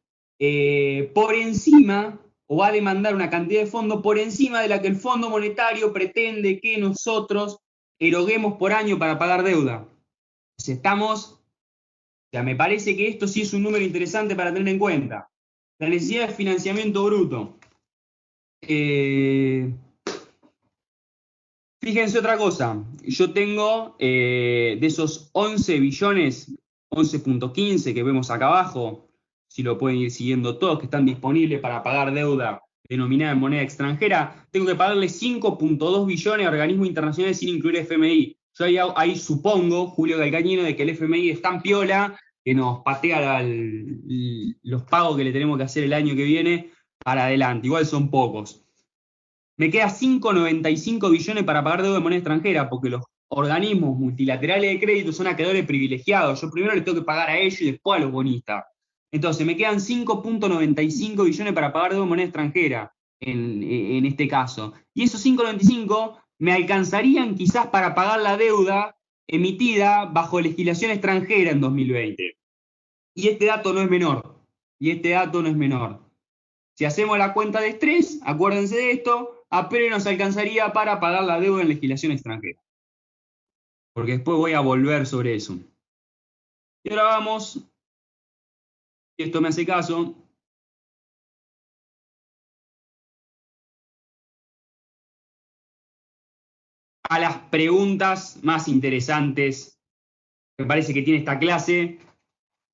por encima o va a demandar una cantidad de fondos por encima de la que el Fondo Monetario pretende que nosotros eroguemos por año para pagar deuda. O sea, o sea, me parece que esto sí es un número interesante para tener en cuenta. La necesidad de financiamiento bruto. Fíjense otra cosa. Yo tengo de esos 11 billones, 11.15 que vemos acá abajo, si lo pueden ir siguiendo todos, que están disponibles para pagar deuda denominada en moneda extranjera, tengo que pagarle 5.2 billones a organismos internacionales sin incluir FMI. Yo ahí supongo, Julio Calcañino, de que el FMI es tan piola que nos patea los pagos que le tenemos que hacer el año que viene para adelante. Igual son pocos. Me queda 5,95 billones para pagar deuda de moneda extranjera, porque los organismos multilaterales de crédito son acreedores privilegiados. Yo primero les tengo que pagar a ellos y después a los bonistas. Entonces, me quedan 5,95 billones para pagar deuda de moneda extranjera, en este caso. Y esos 5,95 me alcanzarían quizás para pagar la deuda emitida bajo legislación extranjera en 2020. Y este dato no es menor. Y este dato no es menor. Si hacemos la cuenta de estrés, acuérdense de esto, apenas nos alcanzaría para pagar la deuda en legislación extranjera. Porque después voy a volver sobre eso. Y ahora vamos, si esto me hace caso, a las preguntas más interesantes. Me parece que tiene esta clase.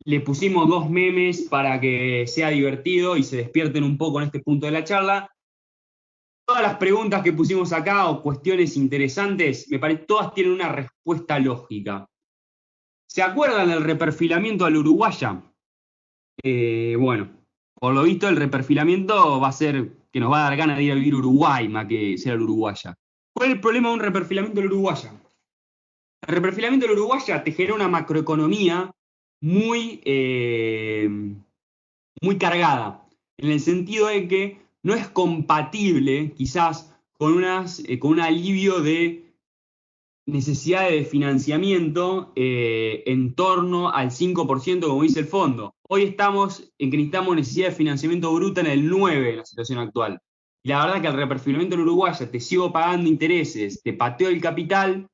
Le pusimos 2 memes para que sea divertido y se despierten un poco en este punto de la charla. Todas las preguntas que pusimos acá o cuestiones interesantes, me parece todas tienen una respuesta lógica. ¿Se acuerdan del reperfilamiento al uruguaya? Bueno, por lo visto el reperfilamiento va a ser que nos va a dar ganas de ir a vivir a Uruguay más que ser al uruguaya. ¿Cuál es el problema de un reperfilamiento al uruguaya? El reperfilamiento del uruguaya te genera una macroeconomía muy, muy cargada, en el sentido de que no es compatible quizás con un alivio de necesidades de financiamiento en torno al 5%, como dice el fondo. Hoy estamos en que necesitamos necesidad de financiamiento bruta en el 9% en la situación actual. Y la verdad que el reperfilamiento del uruguaya te sigo pagando intereses, te pateo el capital,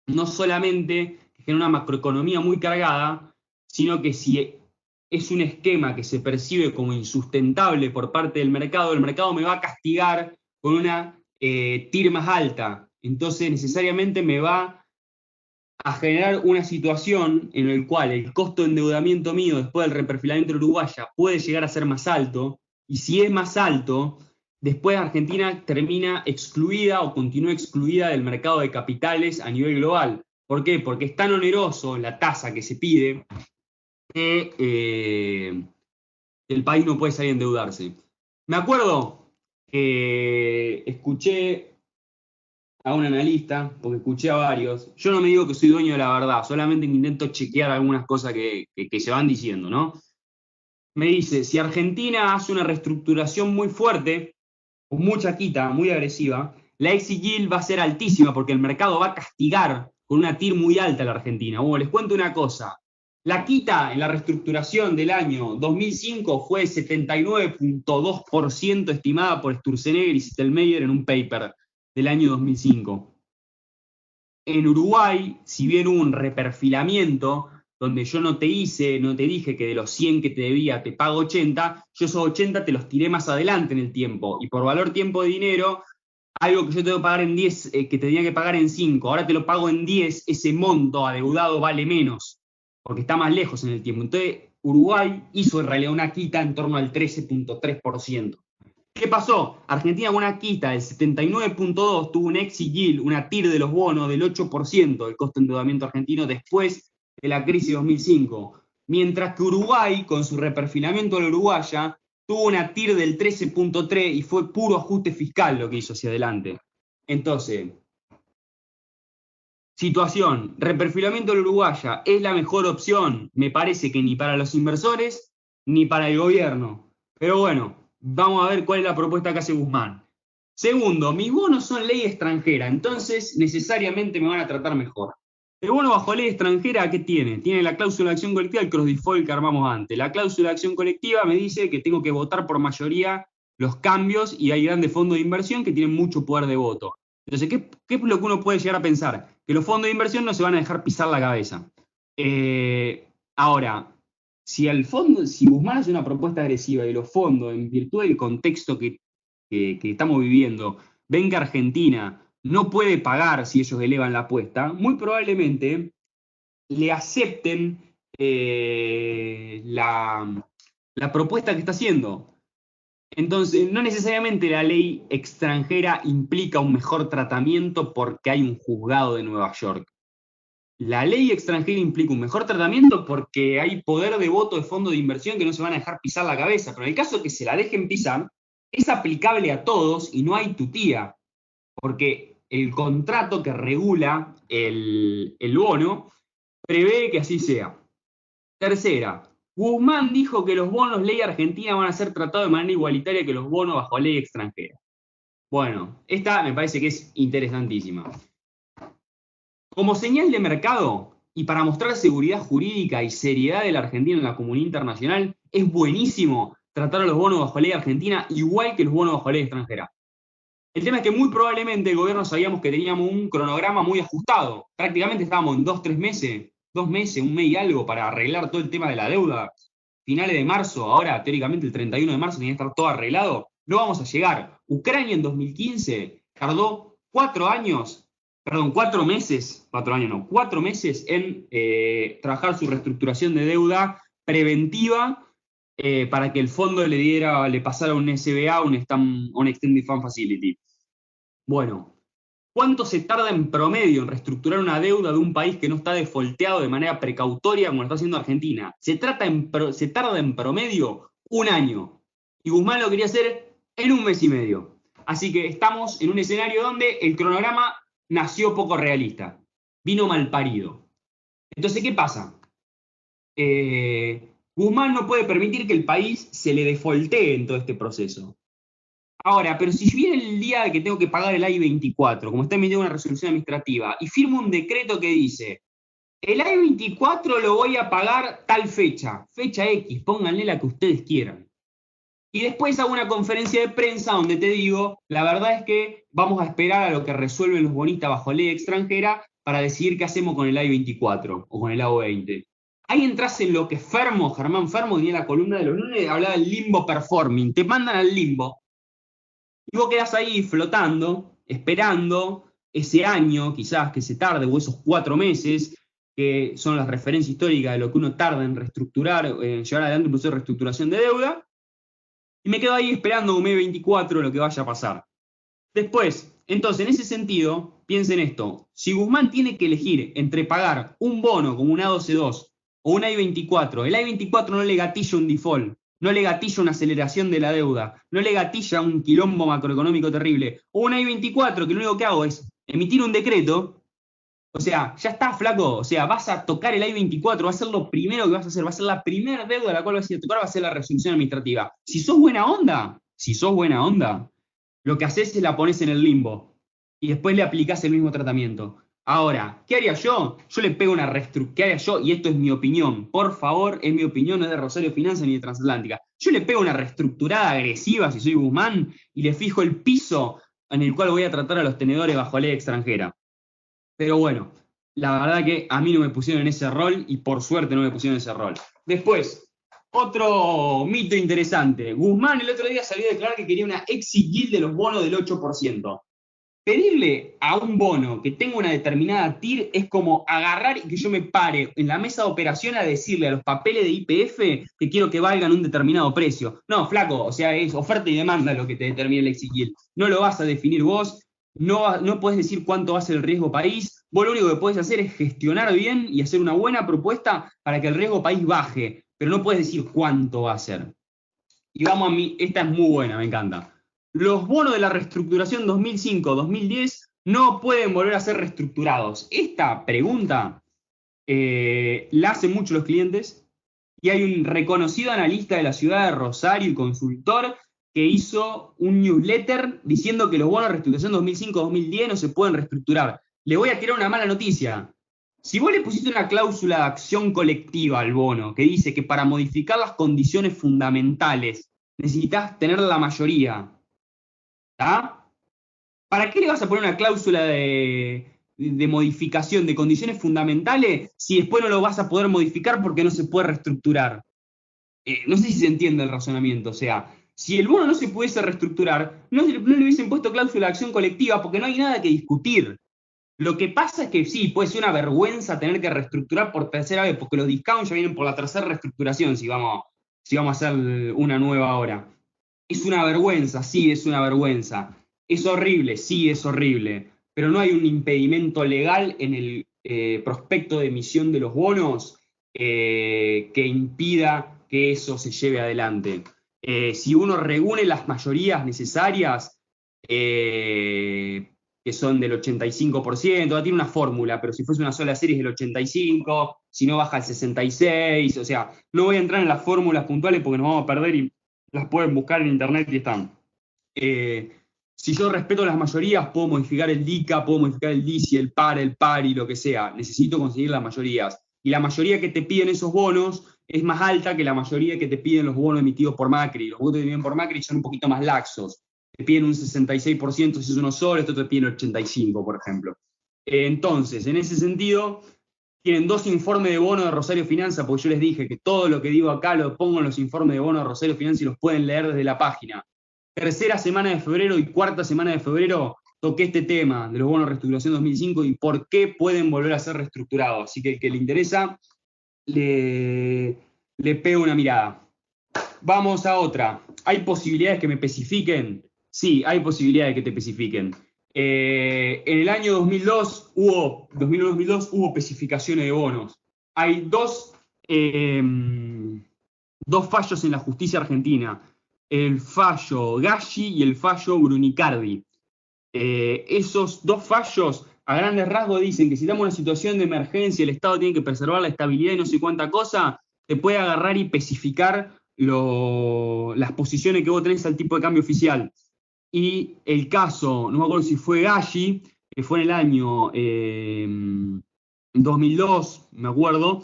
no solamente genera una macroeconomía muy cargada, sino que si es un esquema que se percibe como insustentable por parte del mercado me va a castigar con una TIR más alta. Entonces necesariamente me va a generar una situación en la cual el costo de endeudamiento mío después del reperfilamiento de uruguaya puede llegar a ser más alto, y si es más alto, después Argentina termina excluida o continúa excluida del mercado de capitales a nivel global. ¿Por qué? Porque es tan oneroso la tasa que se pide que el país no puede salir a endeudarse. Me acuerdo que escuché a un analista, porque escuché a varios. Yo no me digo que soy dueño de la verdad, solamente intento chequear algunas cosas que se van diciendo, ¿no? Me dice, si Argentina hace una reestructuración muy fuerte, con mucha quita, muy agresiva, la exit yield va a ser altísima porque el mercado va a castigar con una TIR muy alta a la Argentina. Bueno, les cuento una cosa. La quita en la reestructuración del año 2005 fue 79.2% estimada por Sturzenegger y Stelmeyer en un paper del año 2005. En Uruguay, si bien hubo un reperfilamiento donde yo no te dije que de los 100 que te debía te pago 80, yo esos 80 te los tiré más adelante en el tiempo. Y por valor tiempo de dinero, algo que yo tengo que pagar en 10, que tenía que pagar en 5, ahora te lo pago en 10, ese monto adeudado vale menos. porque está más lejos en el tiempo. Entonces, Uruguay hizo en realidad una quita en torno al 13.3%. ¿Qué pasó? Argentina con una quita del 79.2 tuvo un exit yield, una TIR de los bonos del 8% del costo de endeudamiento argentino después de la crisis de 2005. Mientras que Uruguay, con su reperfilamiento a la uruguaya, tuvo una TIR del 13.3 y fue puro ajuste fiscal lo que hizo hacia adelante. Entonces, situación, reperfilamiento a la uruguaya es la mejor opción, me parece que ni para los inversores ni para el gobierno. Pero bueno, vamos a ver cuál es la propuesta que hace Guzmán. Segundo, mis bonos son ley extranjera, entonces necesariamente me van a tratar mejor. El bono bajo ley extranjera, ¿qué tiene? Tiene la cláusula de acción colectiva, el cross default que armamos antes. La cláusula de acción colectiva me dice que tengo que votar por mayoría los cambios y hay grandes fondos de inversión que tienen mucho poder de voto. Entonces, ¿qué es lo que uno puede llegar a pensar? Que los fondos de inversión no se van a dejar pisar la cabeza. Ahora, si Guzmán hace una propuesta agresiva y los fondos, en virtud del contexto que estamos viviendo, ven que Argentina no puede pagar si ellos elevan la apuesta, muy probablemente le acepten la propuesta que está haciendo. Entonces, no necesariamente la ley extranjera implica un mejor tratamiento porque hay un juzgado de Nueva York. La ley extranjera implica un mejor tratamiento porque hay poder de voto de fondos de inversión que no se van a dejar pisar la cabeza. Pero en el caso que se la dejen pisar, es aplicable a todos y no hay tutía. Porque el contrato que regula el bono prevé que así sea. Tercera, Guzmán dijo que los bonos ley argentina van a ser tratados de manera igualitaria que los bonos bajo ley extranjera. Bueno, esta me parece que es interesantísima. Como señal de mercado y para mostrar seguridad jurídica y seriedad de la Argentina en la comunidad internacional, es buenísimo tratar a los bonos bajo ley argentina igual que los bonos bajo ley extranjera. El tema es que muy probablemente el gobierno sabíamos que teníamos un cronograma muy ajustado. Prácticamente estábamos en 2 meses, un mes y algo para arreglar todo el tema de la deuda. Finales de marzo, ahora teóricamente el 31 de marzo tenía que estar todo arreglado. No vamos a llegar. Ucrania en 2015 tardó 4 meses en trabajar su reestructuración de deuda preventiva para que el fondo le pasara un SBA, un Extended Fund Facility. Bueno, ¿cuánto se tarda en promedio en reestructurar una deuda de un país que no está defolteado de manera precautoria como lo está haciendo Argentina? Se tarda en promedio 1 año. Y Guzmán lo quería hacer en 1 mes y medio. Así que estamos en un escenario donde el cronograma nació poco realista. Vino mal parido. Entonces, ¿qué pasa? Guzmán no puede permitir que el país se le defoltee en todo este proceso. Ahora, pero si viene el día que tengo que pagar el I-24, como está emitiendo una resolución administrativa, y firmo un decreto que dice, el I-24 lo voy a pagar tal fecha X, pónganle la que ustedes quieran. Y después hago una conferencia de prensa donde te digo, la verdad es que vamos a esperar a lo que resuelven los bonistas bajo ley extranjera para decidir qué hacemos con el I-24 o con el AO20. Ahí entras en lo que Germán Fermo, tenía la columna de los lunes, hablaba del limbo performing, te mandan al limbo. Y vos quedás ahí flotando, esperando ese año, quizás que se tarde, o esos 4 meses, que son las referencias históricas de lo que uno tarda en reestructurar, llevar adelante un proceso de reestructuración de deuda, y me quedo ahí esperando un mes 24 lo que vaya a pasar. Después, entonces, en ese sentido, piensen esto, si Guzmán tiene que elegir entre pagar un bono como un A12-2 o un I-24, el I-24 no le gatilla un default, no le gatilla una aceleración de la deuda, no le gatilla un quilombo macroeconómico terrible, o un I-24 que lo único que hago es emitir un decreto, o sea, ya está, flaco, o sea, vas a tocar el I-24, va a ser lo primero que vas a hacer, va a ser la primera deuda a la cual vas a ir a tocar, va a ser la resolución administrativa. Si sos buena onda, lo que haces es la pones en el limbo y después le aplicás el mismo tratamiento. Ahora, ¿qué haría yo? Yo le pego una reestructura. ¿Qué haría yo? Y esto es mi opinión. Por favor, es mi opinión, no es de Rosario Finanzas ni de Transatlántica. Yo le pego una reestructurada agresiva si soy Guzmán y le fijo el piso en el cual voy a tratar a los tenedores bajo ley extranjera. Pero bueno, la verdad que a mí no me pusieron en ese rol y por suerte no me pusieron en ese rol. Después, otro mito interesante. Guzmán el otro día salió a declarar que quería una exit yield de los bonos del 8%. pedirle a un bono que tenga una determinada TIR es como agarrar y que yo me pare en la mesa de operación a decirle a los papeles de YPF que quiero que valgan un determinado precio. No, flaco, o sea, es oferta y demanda lo que te determina el Ezequiel. No lo vas a definir vos, no podés decir cuánto va a ser el riesgo país. Vos lo único que podés hacer es gestionar bien y hacer una buena propuesta para que el riesgo país baje, pero no podés decir cuánto va a ser. Y vamos a mí, esta es muy buena, me encanta. Los bonos de la reestructuración 2005-2010 no pueden volver a ser reestructurados. Esta pregunta la hacen mucho los clientes y hay un reconocido analista de la ciudad de Rosario y consultor que hizo un newsletter diciendo que los bonos de reestructuración 2005-2010 no se pueden reestructurar. Le voy a tirar una mala noticia. Si vos le pusiste una cláusula de acción colectiva al bono que dice que para modificar las condiciones fundamentales necesitas tener la mayoría, ¿tá? ¿Para qué le vas a poner una cláusula de modificación de condiciones fundamentales si después no lo vas a poder modificar porque no se puede reestructurar? No sé si se entiende el razonamiento. O sea, si el bono no se pudiese reestructurar, no le hubiesen puesto cláusula de acción colectiva porque no hay nada que discutir. Lo que pasa es que sí, puede ser una vergüenza tener que reestructurar por tercera vez, porque los discounts ya vienen por la tercera reestructuración si vamos a hacer una nueva ahora. Es una vergüenza, sí, es una vergüenza. Es horrible, sí, es horrible. Pero no hay un impedimento legal en el prospecto de emisión de los bonos que impida que eso se lleve adelante. Si uno reúne las mayorías necesarias, que son del 85%, tiene una fórmula, pero si fuese una sola serie es del 85%, si no baja al 66%, o sea, no voy a entrar en las fórmulas puntuales porque nos vamos a perder y las pueden buscar en internet y están. Si yo respeto las mayorías, puedo modificar el DICA, puedo modificar el DICI, el PARI, lo que sea. Necesito conseguir las mayorías. Y la mayoría que te piden esos bonos es más alta que la mayoría que te piden los bonos emitidos por Macri. Los bonos que te piden por Macri son un poquito más laxos. Te piden un 66% si es uno solo, esto te piden 85%, por ejemplo. Entonces, en ese sentido, tienen 2 informes de bono de Rosario Finanza, porque yo les dije que todo lo que digo acá lo pongo en los informes de bono de Rosario Finanza y los pueden leer desde la página. Tercera semana de febrero y cuarta semana de febrero toqué este tema de los bonos de reestructuración 2005 y por qué pueden volver a ser reestructurados. Así que el que le interesa, le pego una mirada. Vamos a otra. ¿Hay posibilidades que me especifiquen? Sí, hay posibilidades que te especifiquen. En el año 2001-2002 hubo especificaciones de bonos. Hay dos fallos en la justicia argentina. El fallo Galli y el fallo Brunicardi. Esos 2 fallos, a grandes rasgos, dicen que si estamos en una situación de emergencia, el Estado tiene que preservar la estabilidad y no sé cuánta cosa, te puede agarrar y especificar las posiciones que vos tenés al tipo de cambio oficial. Y el caso, no me acuerdo si fue Galli, que fue en el año 2002, me acuerdo.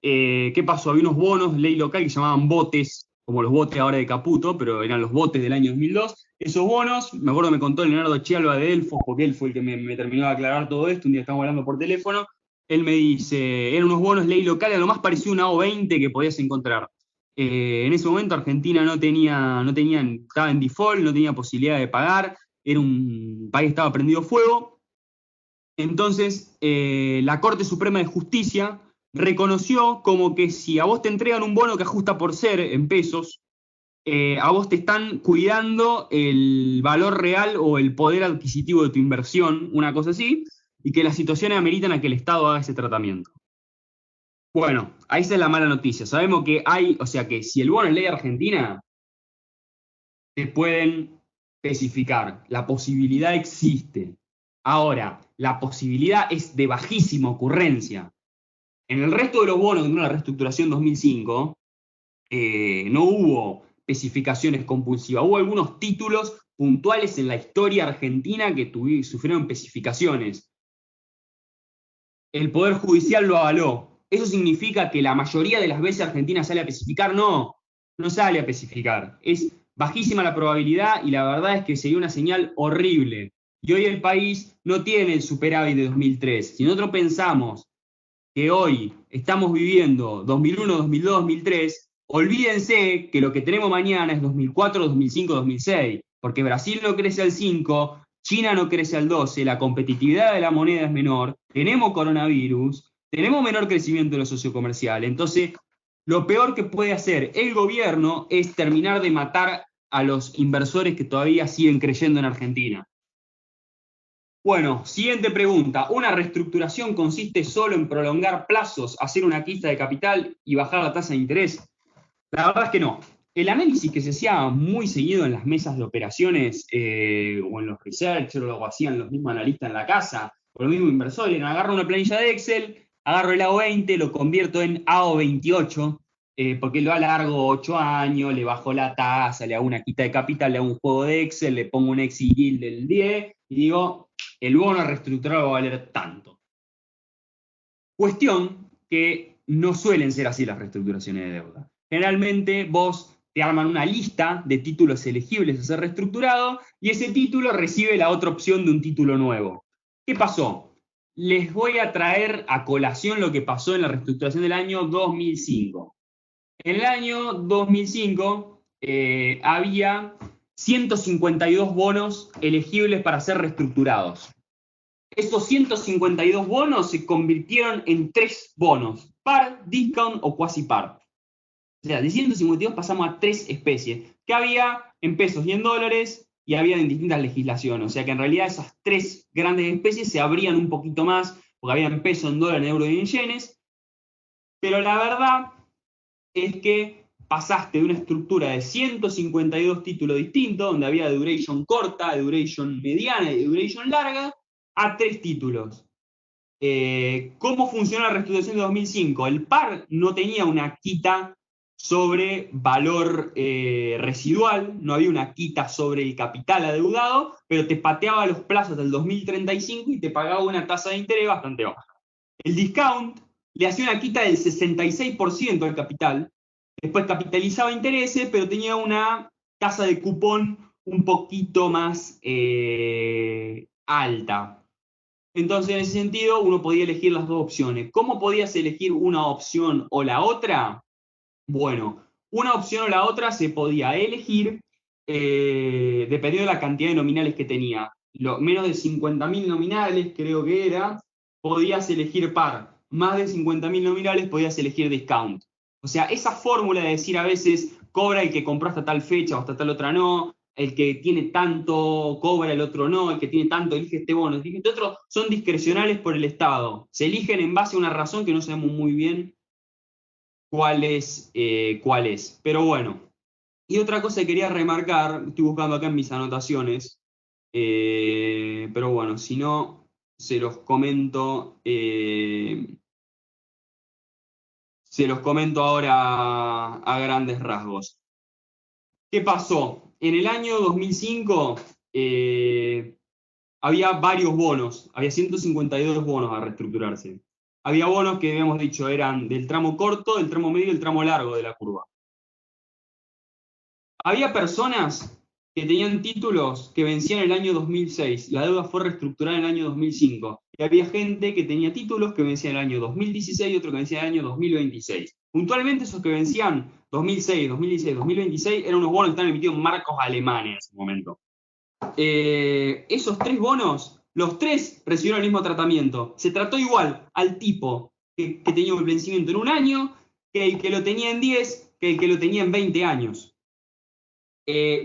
¿Qué pasó? Había unos bonos de ley local que se llamaban botes, como los botes ahora de Caputo, pero eran los botes del año 2002. Esos bonos, me acuerdo me contó Leonardo Chialba de Delfos, porque él fue el que me terminó de aclarar todo esto, un día estábamos hablando por teléfono, él me dice, eran unos bonos ley local, a lo más parecido a una O20 que podías encontrar. En ese momento Argentina estaba en default, no tenía posibilidad de pagar, era un país que estaba prendido fuego. Entonces, la Corte Suprema de Justicia reconoció como que si a vos te entregan un bono que ajusta por ser en pesos, a vos te están cuidando el valor real o el poder adquisitivo de tu inversión, una cosa así, y que las situaciones ameritan a que el Estado haga ese tratamiento. Bueno, ahí está la mala noticia. Sabemos que o sea que si el bono es ley argentina, te pueden especificar. La posibilidad existe. Ahora, la posibilidad es de bajísima ocurrencia. En el resto de los bonos que tuvieron la reestructuración 2005, no hubo especificaciones compulsivas. Hubo algunos títulos puntuales en la historia argentina que sufrieron especificaciones. El Poder Judicial lo avaló. ¿Eso significa que la mayoría de las veces Argentina sale a especificar? No, no sale a especificar. Es bajísima la probabilidad y la verdad es que sería una señal horrible. Y hoy el país no tiene el superávit de 2003. Si nosotros pensamos que hoy estamos viviendo 2001, 2002, 2003, olvídense que lo que tenemos mañana es 2004, 2005, 2006, porque Brasil no crece al 5, China no crece al 12, la competitividad de la moneda es menor, tenemos coronavirus, tenemos menor crecimiento de lo sociocomercial. Entonces, lo peor que puede hacer el gobierno es terminar de matar a los inversores que todavía siguen creyendo en Argentina. Bueno, siguiente pregunta. ¿Una reestructuración consiste solo en prolongar plazos, hacer una quiesta de capital y bajar la tasa de interés? La verdad es que no. El análisis que se hacía muy seguido en las mesas de operaciones o en los research, o lo hacían los mismos analistas en la casa, o los mismos inversores, agarro una planilla de Excel, agarro el AO20, lo convierto en AO28, porque lo alargo 8 años, le bajo la tasa, le hago una quita de capital, le hago un juego de Excel, le pongo un exit yield del 10 y digo, el bono reestructurado va a valer tanto. Cuestión que no suelen ser así las reestructuraciones de deuda. Generalmente vos te arman una lista de títulos elegibles a ser reestructurado y ese título recibe la otra opción de un título nuevo. ¿Qué pasó? Les voy a traer a colación lo que pasó en la reestructuración del año 2005. En el año 2005 había 152 bonos elegibles para ser reestructurados. Esos 152 bonos se convirtieron en 3 bonos, par, discount o quasi par. O sea, de 152 pasamos a 3 especies, que había en pesos y en dólares, y había en distintas legislaciones. O sea que en realidad esas 3 grandes especies se abrían un poquito más, porque había en peso, en dólar, en euro y en yenes. Pero la verdad es que pasaste de una estructura de 152 títulos distintos, donde había de duration corta, de duration mediana y de duration larga, a 3 títulos. ¿Cómo funcionó la reestructuración de 2005? El par no tenía una quita sobre valor residual, no había una quita sobre el capital adeudado, pero te pateaba los plazos del 2035 y te pagaba una tasa de interés bastante baja. El discount le hacía una quita del 66% al capital, después capitalizaba intereses, pero tenía una tasa de cupón un poquito más alta. Entonces, en ese sentido, uno podía elegir las dos opciones. ¿Cómo podías elegir una opción o la otra? Bueno, una opción o la otra se podía elegir dependiendo de la cantidad de nominales que tenía. Menos de 50.000 nominales, creo que era, podías elegir par. Más de 50.000 nominales podías elegir discount. O sea, esa fórmula de decir a veces cobra el que compró hasta tal fecha o hasta tal otra no, el que tiene tanto cobra, el otro no, el que tiene tanto elige este bono, elige este otro, son discrecionales por el Estado. Se eligen en base a una razón que no sabemos muy bien cuál es. Pero bueno. Y otra cosa que quería remarcar, estoy buscando acá en mis anotaciones, pero bueno, si no, se los comento. Se los comento ahora a grandes rasgos. ¿Qué pasó? En el año 2005 había varios bonos, había 152 bonos a reestructurarse. Había bonos que habíamos dicho eran del tramo corto, del tramo medio y del tramo largo de la curva. Había personas que tenían títulos que vencían en el año 2006, la deuda fue reestructurada en el año 2005, y había gente que tenía títulos que vencían en el año 2016 y otro que vencía en el año 2026. Puntualmente esos que vencían 2006, 2016, 2026 eran unos bonos que estaban emitidos en marcos alemanes en ese momento. Esos 3 bonos, los 3 recibieron el mismo tratamiento. Se trató igual al tipo que tenía el vencimiento en un año, que el que lo tenía en 10, que el que lo tenía en 20 años.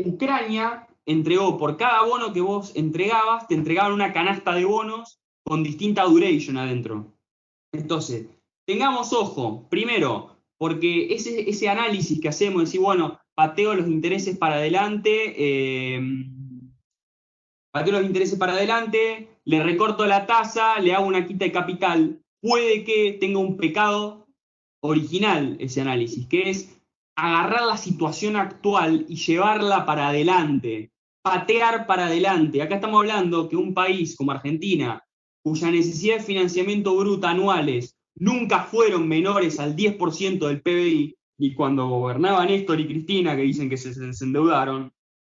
Ucrania entregó por cada bono que vos entregabas, te entregaban una canasta de bonos con distinta duration adentro. Entonces, tengamos ojo, primero, porque ese análisis que hacemos, decir, bueno, pateo los intereses para adelante, le recorto la tasa, le hago una quita de capital, puede que tenga un pecado original ese análisis, que es agarrar la situación actual y llevarla para adelante, patear para adelante. Acá estamos hablando que un país como Argentina, cuya necesidad de financiamiento bruta anuales nunca fueron menores al 10% del PBI, y cuando gobernaban Néstor y Cristina, que dicen que se endeudaron,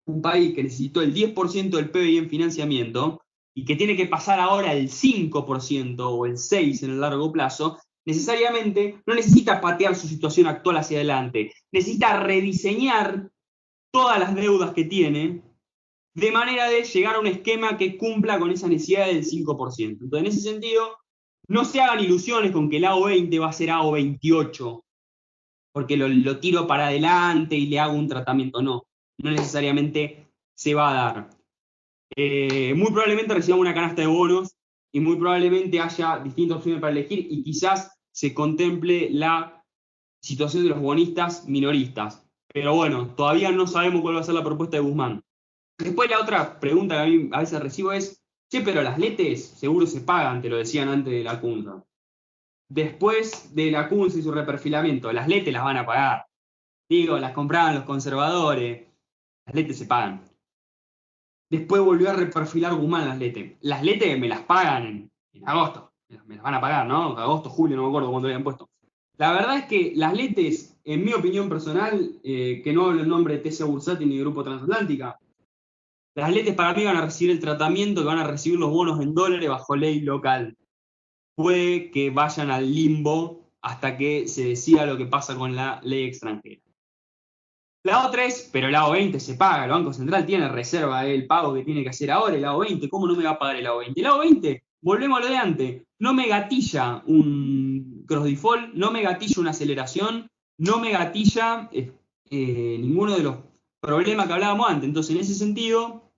un país que necesitó el 10% del PBI en financiamiento y que tiene que pasar ahora el 5% o el 6% en el largo plazo, necesariamente no necesita patear su situación actual hacia adelante, necesita rediseñar todas las deudas que tiene de manera de llegar a un esquema que cumpla con esa necesidad del 5%. Entonces, en ese sentido, no se hagan ilusiones con que el AO20 va a ser AO28, porque lo tiro para adelante y le hago un tratamiento. No, no necesariamente se va a dar. Muy probablemente recibamos una canasta de bonos y muy probablemente haya distintas opciones para elegir y quizás se contemple la situación de los bonistas minoristas. Pero bueno, todavía no sabemos cuál va a ser la propuesta de Guzmán. Después la otra pregunta que a mí a veces recibo es, che, pero las letes seguro se pagan, te lo decían antes de la CUNSA. Después de la CUNSA y su reperfilamiento, las letes las van a pagar. Digo, las compraban los conservadores, las letes se pagan. Después volvió a reperfilar Guzmán las letes. Las letes me las pagan en agosto, me las van a pagar, ¿no? Agosto, julio, no me acuerdo cuándo le habían puesto. La verdad es que las letes, en mi opinión personal, que no hablo en nombre de Tesia Bursati ni de Grupo Transatlántica, las letes para mí van a recibir el tratamiento que van a recibir los bonos en dólares bajo ley local. Puede que vayan al limbo hasta que se decida lo que pasa con la ley extranjera. La otra es, pero el AO20 se paga, el Banco Central tiene reserva el pago que tiene que hacer ahora, el AO20, ¿cómo no me va a pagar el AO20? El AO20, volvemos a lo de antes, no me gatilla un cross default, no me gatilla una aceleración, no me gatilla ninguno de los problemas que hablábamos antes. Entonces, en ese sentido,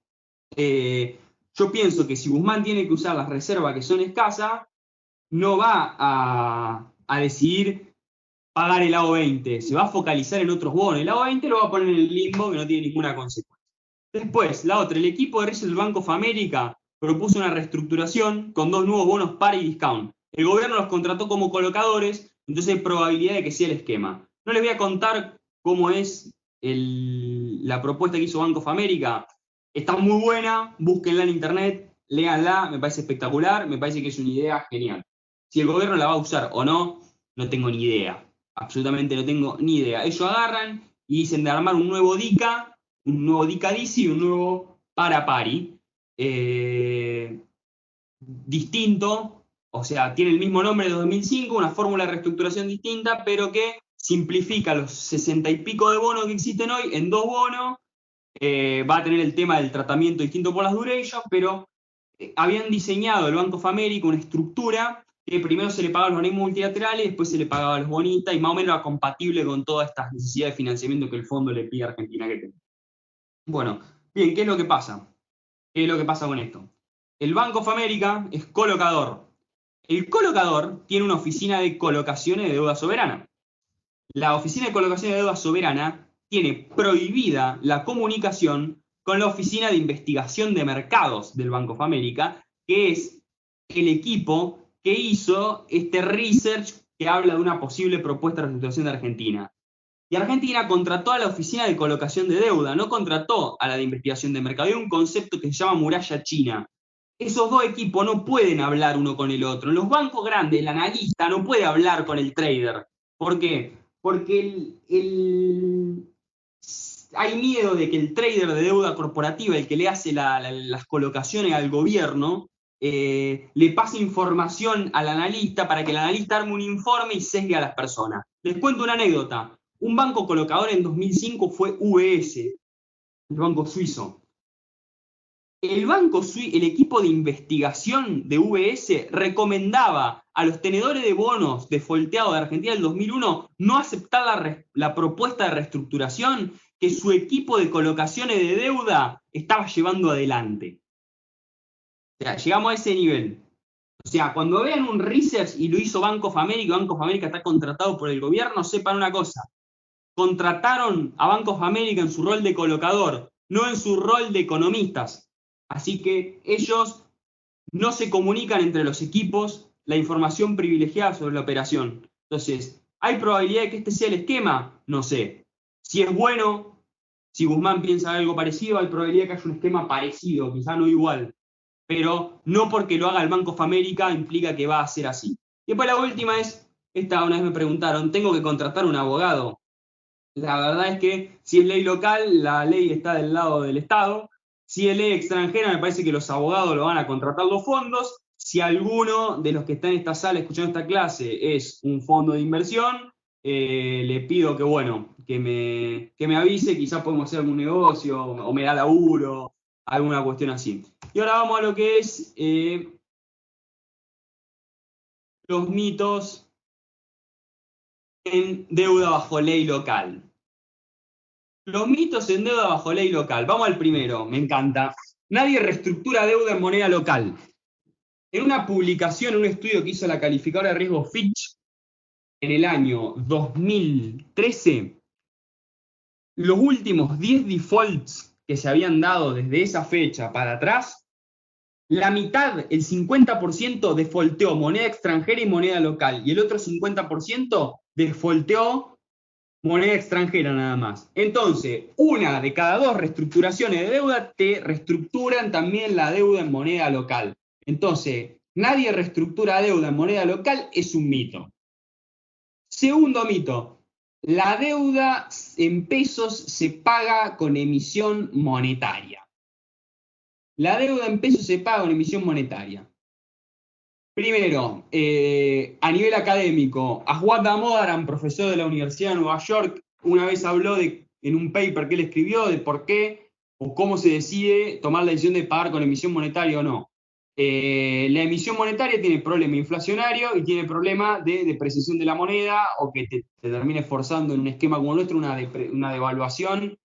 yo pienso que si Guzmán tiene que usar las reservas que son escasas, no va a decidir pagar el AO20, se va a focalizar en otros bonos. El AO20 lo va a poner en el limbo que no tiene ninguna consecuencia. Después, la otra, el equipo de Research Bank of America propuso una reestructuración con 2 nuevos bonos par y discount. El gobierno los contrató como colocadores, entonces hay probabilidad de que sea el esquema. No les voy a contar cómo es la propuesta que hizo Bank of America. Está muy buena, búsquenla en internet, léanla, me parece espectacular, me parece que es una idea genial. Si el gobierno la va a usar o no, no tengo ni idea. Absolutamente no tengo ni idea. Ellos agarran y dicen de armar un nuevo DICA, un nuevo DICA-DICI y un nuevo para-pari. Distinto, o sea, tiene el mismo nombre de 2005, una fórmula de reestructuración distinta, pero que simplifica los 60 y pico de bonos que existen hoy en 2 bonos. Va a tener el tema del tratamiento distinto por las durations, pero habían diseñado el Banco of America una estructura que primero se le pagaba a los organismos multilaterales, después se le pagaba a los bonistas, y más o menos era compatible con todas estas necesidades de financiamiento que el fondo le pide a Argentina que tenga. Bueno, bien, ¿qué es lo que pasa? ¿Qué es lo que pasa con esto? El Banco of America es colocador. El colocador tiene una oficina de colocaciones de deuda soberana. La oficina de colocación de deuda soberana tiene prohibida la comunicación con la oficina de investigación de mercados del Banco of America, que es el equipo que hizo este research que habla de una posible propuesta de reestructuración de Argentina. Y Argentina contrató a la oficina de colocación de deuda, no contrató a la de investigación de mercado. Hay un concepto que se llama muralla china. Esos dos equipos no pueden hablar uno con el otro. En los bancos grandes, el analista no puede hablar con el trader. ¿Por qué? Porque hay miedo de que el trader de deuda corporativa, el que le hace las colocaciones al gobierno, le pase información al analista para que el analista arme un informe y sesgue a las personas. Les cuento una anécdota. Un banco colocador en 2005 fue UBS, el banco suizo. El equipo de investigación de UBS recomendaba a los tenedores de bonos defolteados de Argentina del 2001 no aceptar la propuesta de reestructuración que su equipo de colocaciones de deuda estaba llevando adelante. O sea, llegamos a ese nivel. O sea, cuando vean un research y lo hizo Bank of America, Bank of America está contratado por el gobierno, sepan una cosa. Contrataron a Bank of America en su rol de colocador, no en su rol de economistas. Así que ellos no se comunican entre los equipos la información privilegiada sobre la operación. Entonces, ¿hay probabilidad de que este sea el esquema? No sé. Si es bueno, si Guzmán piensa algo parecido, hay probabilidad de que haya un esquema parecido, quizá no igual. Pero no porque lo haga el Banco of America implica que va a ser así. Y después la última es, esta una vez me preguntaron, ¿tengo que contratar un abogado? La verdad es que si es ley local, la ley está del lado del Estado. Si es ley extranjera, me parece que los abogados lo van a contratar los fondos. Si alguno de los que está en esta sala escuchando esta clase es un fondo de inversión, le pido que, bueno, que me avise, quizás podemos hacer algún negocio o me da laburo. alguna cuestión así. Y ahora vamos a lo que es los mitos en deuda bajo ley local. Los mitos en deuda bajo ley local. Vamos al primero, me encanta. Nadie reestructura deuda en moneda local. En una publicación, en un estudio que hizo la calificadora de riesgo Fitch en el año 2013, los últimos 10 defaults que se habían dado desde esa fecha para atrás, la mitad, el 50%, defaulteó moneda extranjera y moneda local, y el otro 50% defaulteó moneda extranjera nada más. Entonces, una de cada dos reestructuraciones de deuda te reestructuran también la deuda en moneda local. Entonces, nadie reestructura deuda en moneda local, es un mito. Segundo mito, la deuda en pesos se paga con emisión monetaria. La deuda en pesos se paga con emisión monetaria. Primero, a nivel académico, Ahmad Damodaran, profesor de la Universidad de Nueva York, una vez habló en un paper que él escribió de por qué o cómo se decide tomar la decisión de pagar con emisión monetaria o no. La emisión monetaria tiene problema inflacionario y tiene problema de depreciación de la moneda o que te termine forzando en un esquema como el nuestro una devaluación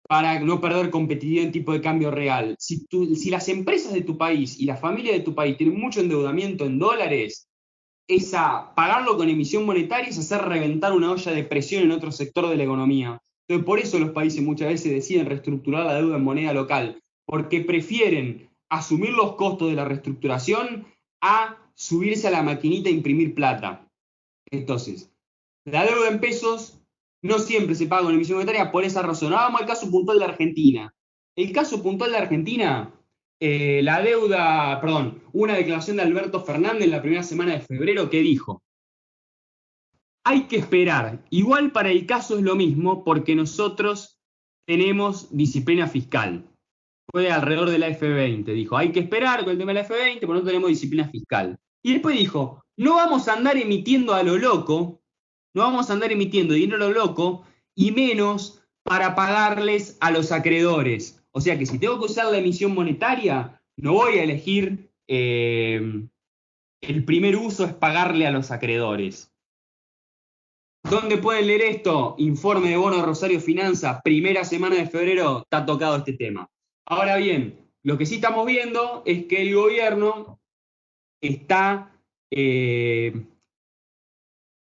para no perder competitividad en tipo de cambio real. Si las empresas de tu país y la familia de tu país tienen mucho endeudamiento en dólares, pagarlo con emisión monetaria es hacer reventar una olla de presión en otro sector de la economía. Entonces, por eso los países muchas veces deciden reestructurar la deuda en moneda local, porque prefieren asumir los costos de la reestructuración a subirse a la maquinita e imprimir plata. Entonces, la deuda en pesos no siempre se paga con emisión monetaria por esa razón. Ahora vamos al caso puntual de Argentina. El caso puntual de Argentina, una declaración de Alberto Fernández en la primera semana de febrero que dijo: hay que esperar. Igual para el caso es lo mismo porque nosotros tenemos disciplina fiscal. Fue alrededor de la F20. Dijo, hay que esperar con el tema de la F20 porque no tenemos disciplina fiscal. Y después dijo, no vamos a andar emitiendo a lo loco, no vamos a andar emitiendo dinero a lo loco y menos para pagarles a los acreedores. O sea que si tengo que usar la emisión monetaria, no voy a elegir el primer uso es pagarle a los acreedores. ¿Dónde pueden leer esto? Informe de Bono Rosario Finanzas, primera semana de febrero, está tocado este tema. Ahora bien, lo que sí estamos viendo es que el gobierno está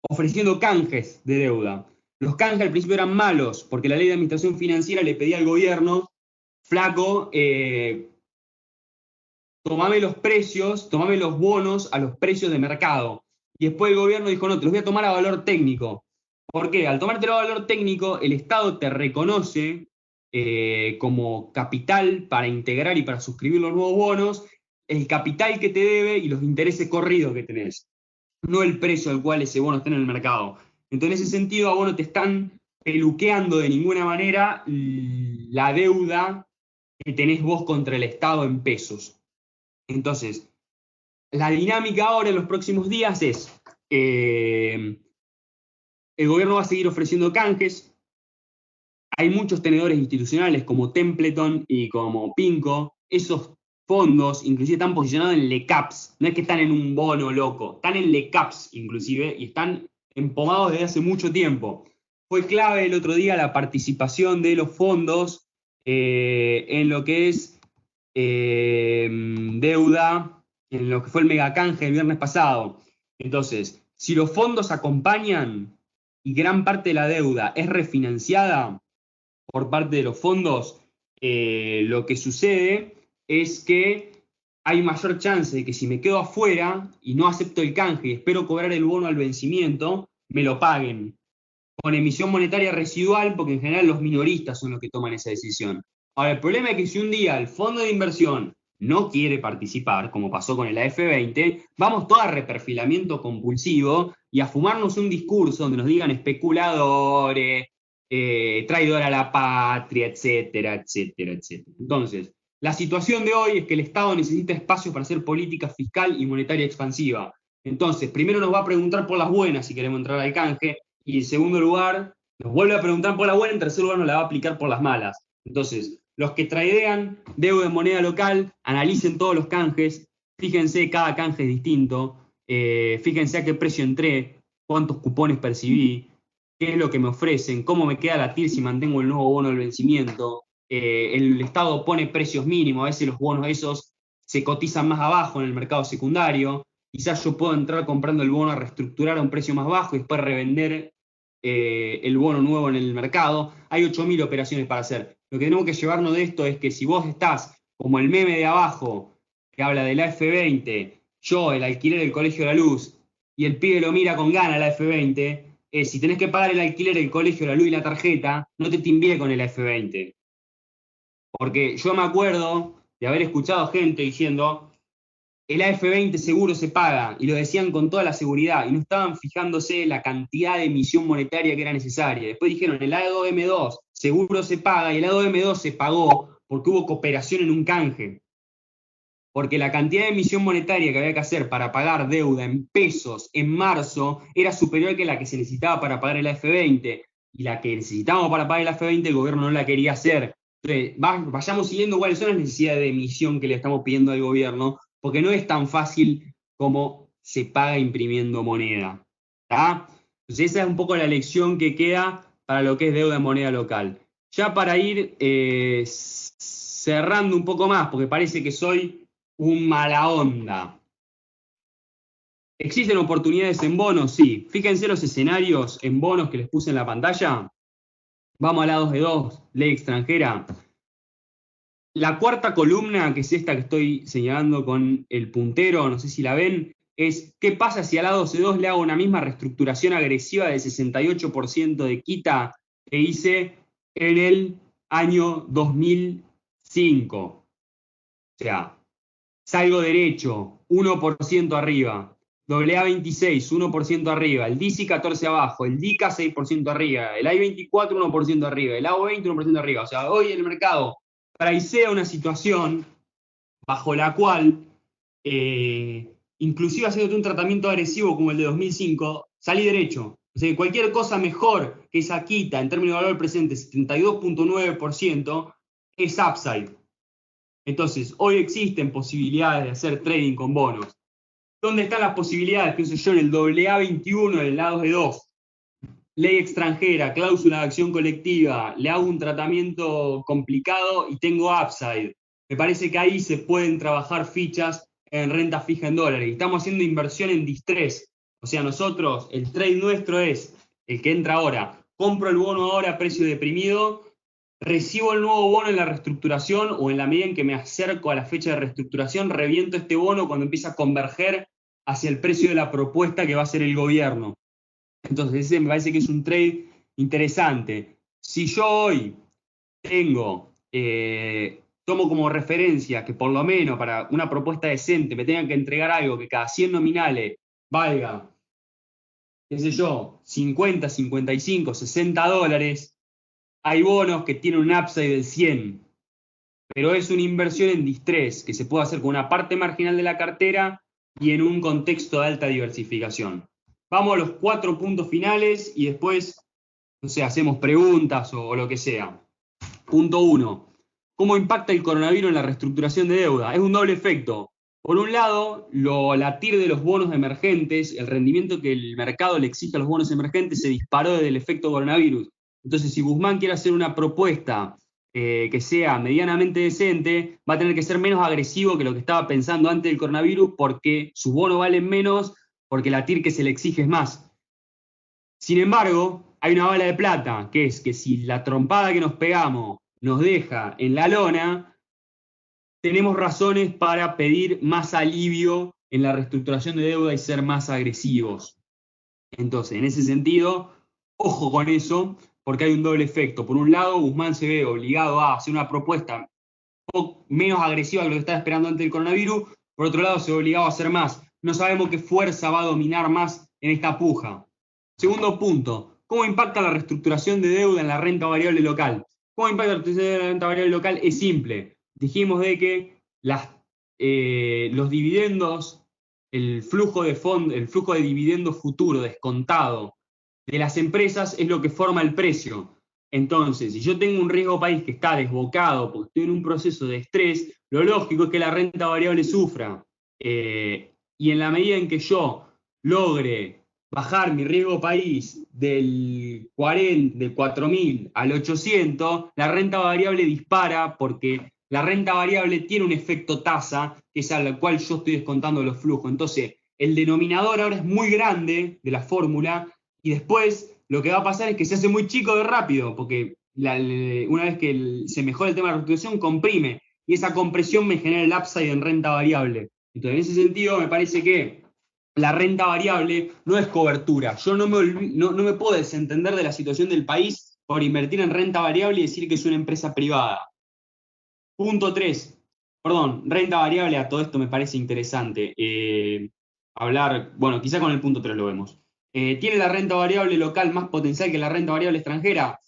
ofreciendo canjes de deuda. Los canjes al principio eran malos, porque la ley de administración financiera le pedía al gobierno, flaco, tomame los precios, tomame los bonos a los precios de mercado. Y después el gobierno dijo, no, te los voy a tomar a valor técnico. ¿Por qué? Al tomártelo a valor técnico, el Estado te reconoce como capital para integrar y para suscribir los nuevos bonos, el capital que te debe y los intereses corridos que tenés, no el precio al cual ese bono está en el mercado. Entonces, en ese sentido, a vos no te están peluqueando de ninguna manera la deuda que tenés vos contra el Estado en pesos. Entonces, la dinámica ahora en los próximos días es, el gobierno va a seguir ofreciendo canjes, hay muchos tenedores institucionales como Templeton y como Pinco, esos fondos inclusive están posicionados en LECAPs, no es que están en un bono loco, están en LECAPs inclusive y están empomados desde hace mucho tiempo. Fue clave el otro día la participación de los fondos en lo que es deuda, en lo que fue el megacanje el viernes pasado. Entonces, si los fondos acompañan y gran parte de la deuda es refinanciada por parte de los fondos, lo que sucede es que hay mayor chance de que si me quedo afuera y no acepto el canje y espero cobrar el bono al vencimiento, me lo paguen con emisión monetaria residual, porque en general los minoristas son los que toman esa decisión. Ahora, el problema es que si un día el fondo de inversión no quiere participar, como pasó con el AF20, vamos todo a reperfilamiento compulsivo y a fumarnos un discurso donde nos digan especuladores, traidor a la patria, etcétera, etcétera, etcétera. Entonces, la situación de hoy es que el Estado necesita espacio para hacer política fiscal y monetaria expansiva. Entonces, primero nos va a preguntar por las buenas si queremos entrar al canje, y en segundo lugar, nos vuelve a preguntar por la buena, en tercer lugar nos la va a aplicar por las malas. Entonces, los que tradean deuda en moneda local, analicen todos los canjes, fíjense, cada canje es distinto, fíjense a qué precio entré, cuántos cupones percibí, qué es lo que me ofrecen, cómo me queda la TIR si mantengo el nuevo bono del vencimiento. El Estado pone precios mínimos, a veces los bonos esos se cotizan más abajo en el mercado secundario. Quizás yo puedo entrar comprando el bono a reestructurar a un precio más bajo y después revender el bono nuevo en el mercado. Hay 8.000 operaciones para hacer. Lo que tenemos que llevarnos de esto es que si vos estás como el meme de abajo que habla de la F20, yo, el alquiler del Colegio de la Luz, y el pibe lo mira con gana la F20, si tenés que pagar el alquiler, el colegio, la luz y la tarjeta, no te timbié con el F20. Porque yo me acuerdo de haber escuchado gente diciendo, el AF20 seguro se paga, y lo decían con toda la seguridad, y no estaban fijándose la cantidad de emisión monetaria que era necesaria. Después dijeron, el A2M2 seguro se paga, y el A2M2 se pagó porque hubo cooperación en un canje. Porque la cantidad de emisión monetaria que había que hacer para pagar deuda en pesos en marzo era superior que la que se necesitaba para pagar el AF20, y la que necesitábamos para pagar el AF20 el gobierno no la quería hacer. Entonces, vayamos siguiendo cuáles son las necesidades de emisión que le estamos pidiendo al gobierno, porque no es tan fácil como se paga imprimiendo moneda. ¿Tá? Entonces esa es un poco la lección que queda para lo que es deuda en moneda local. Ya para ir cerrando un poco más, porque parece que soy un mala onda. ¿Existen oportunidades en bonos? Sí. Fíjense los escenarios en bonos que les puse en la pantalla. Vamos a la 2 de 2, ley extranjera. La cuarta columna, que es esta que estoy señalando con el puntero, no sé si la ven, es ¿qué pasa si a la 12.2 le hago una misma reestructuración agresiva del 68% de quita que hice en el año 2005? O sea, salgo derecho, 1% arriba. AA26, 1% arriba. El DICI 14 abajo. El DICA 6% arriba. El I24, 1% arriba. El AO20, 1% arriba. O sea, hoy el mercado pricea una situación bajo la cual, inclusive haciéndote un tratamiento agresivo como el de 2005, salí derecho. O sea, cualquier cosa mejor que esa quita en términos de valor presente, 72.9%, es upside. Entonces, hoy existen posibilidades de hacer trading con bonos. ¿Dónde están las posibilidades? Pienso yo en el AA21, en el lado de 2. Ley extranjera, cláusula de acción colectiva, le hago un tratamiento complicado y tengo upside. Me parece que ahí se pueden trabajar fichas en renta fija en dólares. Estamos haciendo inversión en distress. O sea, nosotros, el trade nuestro es el que entra ahora. Compro el bono ahora a precio deprimido, recibo el nuevo bono en la reestructuración o en la medida en que me acerco a la fecha de reestructuración, reviento este bono cuando empieza a converger hacia el precio de la propuesta que va a hacer el gobierno. Entonces ese me parece que es un trade interesante. Si yo hoy tengo, tomo como referencia que por lo menos para una propuesta decente me tengan que entregar algo que cada 100 nominales valga, qué sé yo, 50, 55, 60 dólares, hay bonos que tienen un upside del 100, pero es una inversión en distress que se puede hacer con una parte marginal de la cartera y en un contexto de alta diversificación. Vamos a los 4 puntos finales y después, no sé, hacemos preguntas o lo que sea. Punto 1. ¿Cómo impacta el coronavirus en la reestructuración de deuda? Es un doble efecto. Por un lado, la TIR de los bonos emergentes, el rendimiento que el mercado le exige a los bonos emergentes se disparó desde el efecto coronavirus. Entonces, si Guzmán quiere hacer una propuesta que sea medianamente decente, va a tener que ser menos agresivo que lo que estaba pensando antes del coronavirus porque sus bonos valen menos, porque la TIR que se le exige es más. Sin embargo, hay una bala de plata, que es que si la trompada que nos pegamos nos deja en la lona, tenemos razones para pedir más alivio en la reestructuración de deuda y ser más agresivos. Entonces, en ese sentido, ojo con eso, porque hay un doble efecto. Por un lado, Guzmán se ve obligado a hacer una propuesta menos agresiva que lo que estaba esperando antes del coronavirus. Por otro lado, se ve obligado a hacer más. No sabemos qué fuerza va a dominar más en esta puja. Segundo punto, ¿cómo impacta la reestructuración de deuda en la renta variable local? ¿Cómo impacta la reestructuración de la renta variable local? Es simple. Dijimos de que los dividendos, el flujo de dividendo futuro descontado de las empresas es lo que forma el precio. Entonces, si yo tengo un riesgo país que está desbocado porque estoy en un proceso de estrés, lo lógico es que la renta variable sufra. Y en la medida en que yo logre bajar mi riesgo país del 4.000 al 800, la renta variable dispara porque la renta variable tiene un efecto tasa, que es al cual yo estoy descontando los flujos. Entonces, el denominador ahora es muy grande de la fórmula y después lo que va a pasar es que se hace muy chico de rápido, porque una vez que se mejora el tema de la reestructuración, comprime, y esa compresión me genera el upside en renta variable. Entonces, en ese sentido, me parece que la renta variable no es cobertura. Yo no me puedo desentender de la situación del país por invertir en renta variable y decir que es una empresa privada. Punto 3. Perdón, renta variable, a todo esto me parece interesante. Hablar, bueno, quizá con el punto 3 lo vemos. ¿Tiene la renta variable local más potencial que la renta variable extranjera?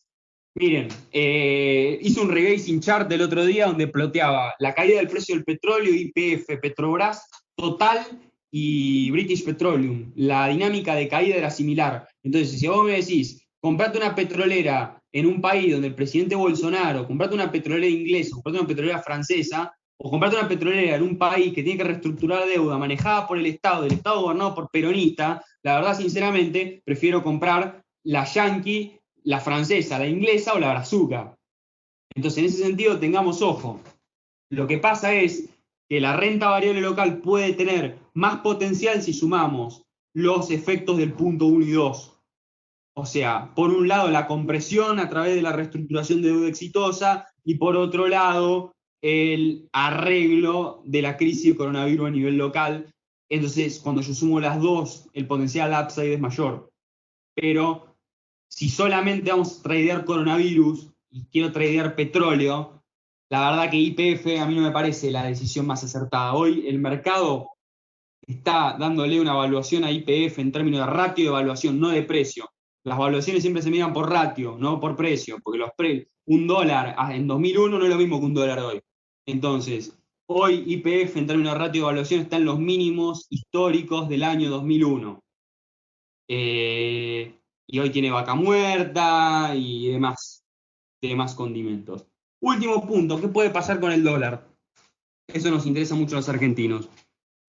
Miren, hice un rebasing chart el otro día donde ploteaba la caída del precio del petróleo, YPF, Petrobras, Total y British Petroleum. La dinámica de caída era similar. Entonces, si vos me decís, comprate una petrolera en un país donde el presidente Bolsonaro, comprate una petrolera inglesa, comprate una petrolera francesa, o comprate una petrolera en un país que tiene que reestructurar deuda manejada por el Estado gobernado por peronista, la verdad, sinceramente, prefiero comprar la Yankee, la francesa, la inglesa o la brazuca. Entonces, en ese sentido, tengamos ojo. Lo que pasa es que la renta variable local puede tener más potencial si sumamos los efectos del punto 1 y 2. O sea, por un lado la compresión a través de la reestructuración de deuda exitosa y por otro lado el arreglo de la crisis de coronavirus a nivel local. Entonces, cuando yo sumo las dos, el potencial upside es mayor. Pero si solamente vamos a tradear coronavirus y quiero tradear petróleo, la verdad que YPF a mí no me parece la decisión más acertada. Hoy el mercado está dándole una evaluación a YPF en términos de ratio de evaluación, no de precio. Las evaluaciones siempre se miran por ratio, no por precio, porque un dólar en 2001 no es lo mismo que un dólar hoy. Entonces, hoy YPF en términos de ratio de evaluación está en los mínimos históricos del año 2001. Y hoy tiene vaca muerta y demás condimentos. Último punto, ¿qué puede pasar con el dólar? Eso nos interesa mucho a los argentinos.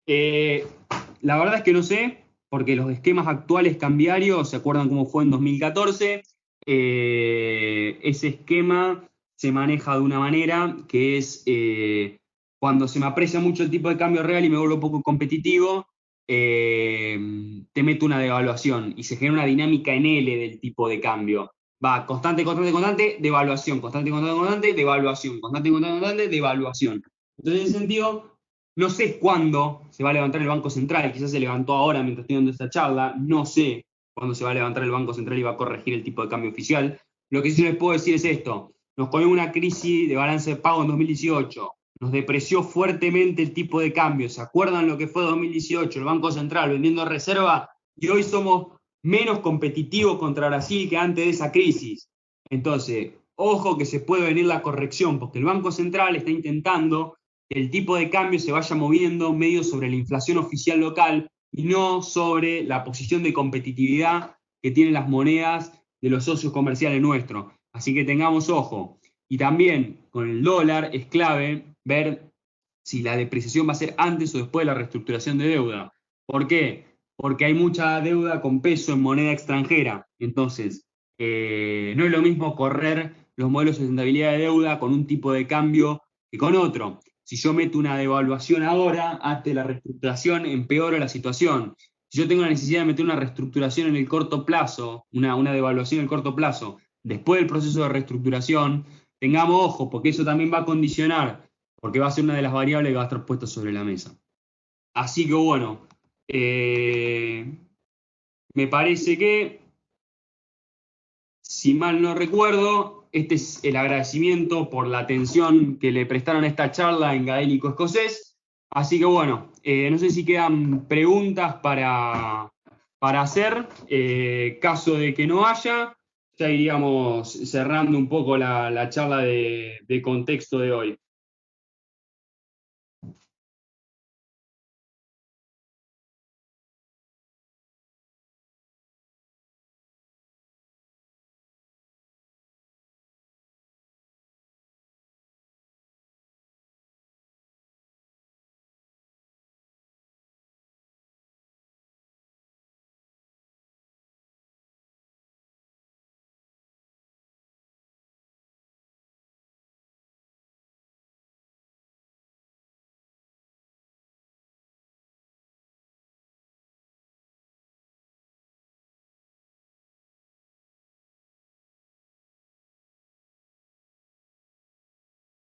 La verdad es que no sé, porque los esquemas actuales cambiarios, ¿se acuerdan cómo fue en 2014? Ese esquema se maneja de una manera que es cuando se me aprecia mucho el tipo de cambio real y me vuelvo poco competitivo, te meto una devaluación y se genera una dinámica en L del tipo de cambio. Va constante, constante, constante, devaluación, constante, constante, constante, devaluación, constante, constante, constante, devaluación. Entonces, en ese sentido, no sé cuándo se va a levantar el Banco Central, quizás se levantó ahora mientras estoy dando esta charla, no sé cuándo se va a levantar el Banco Central y va a corregir el tipo de cambio oficial. Lo que sí les puedo decir es esto, nos cogió una crisis de balance de pago en 2018, nos depreció fuertemente el tipo de cambio, ¿se acuerdan lo que fue 2018? El Banco Central vendiendo reserva y hoy somos menos competitivos contra Brasil que antes de esa crisis. Entonces, ojo que se puede venir la corrección, porque el Banco Central está intentando que el tipo de cambio se vaya moviendo medio sobre la inflación oficial local y no sobre la posición de competitividad que tienen las monedas de los socios comerciales nuestros. Así que tengamos ojo. Y también con el dólar es clave ver si la depreciación va a ser antes o después de la reestructuración de deuda. ¿Por qué? Porque hay mucha deuda con peso en moneda extranjera. Entonces, no es lo mismo correr los modelos de sustentabilidad de deuda con un tipo de cambio que con otro. Si yo meto una devaluación ahora, antes de la reestructuración, empeora la situación. Si yo tengo la necesidad de meter una reestructuración en el corto plazo, una devaluación en el corto plazo, después del proceso de reestructuración, tengamos ojo, porque eso también va a condicionar, porque va a ser una de las variables que va a estar puesta sobre la mesa. Así que bueno, me parece que, si mal no recuerdo, este es el agradecimiento por la atención que le prestaron a esta charla en gaélico escocés. Así que bueno, no sé si quedan preguntas para hacer. Caso de que no haya, ya iríamos cerrando un poco la charla de contexto de hoy.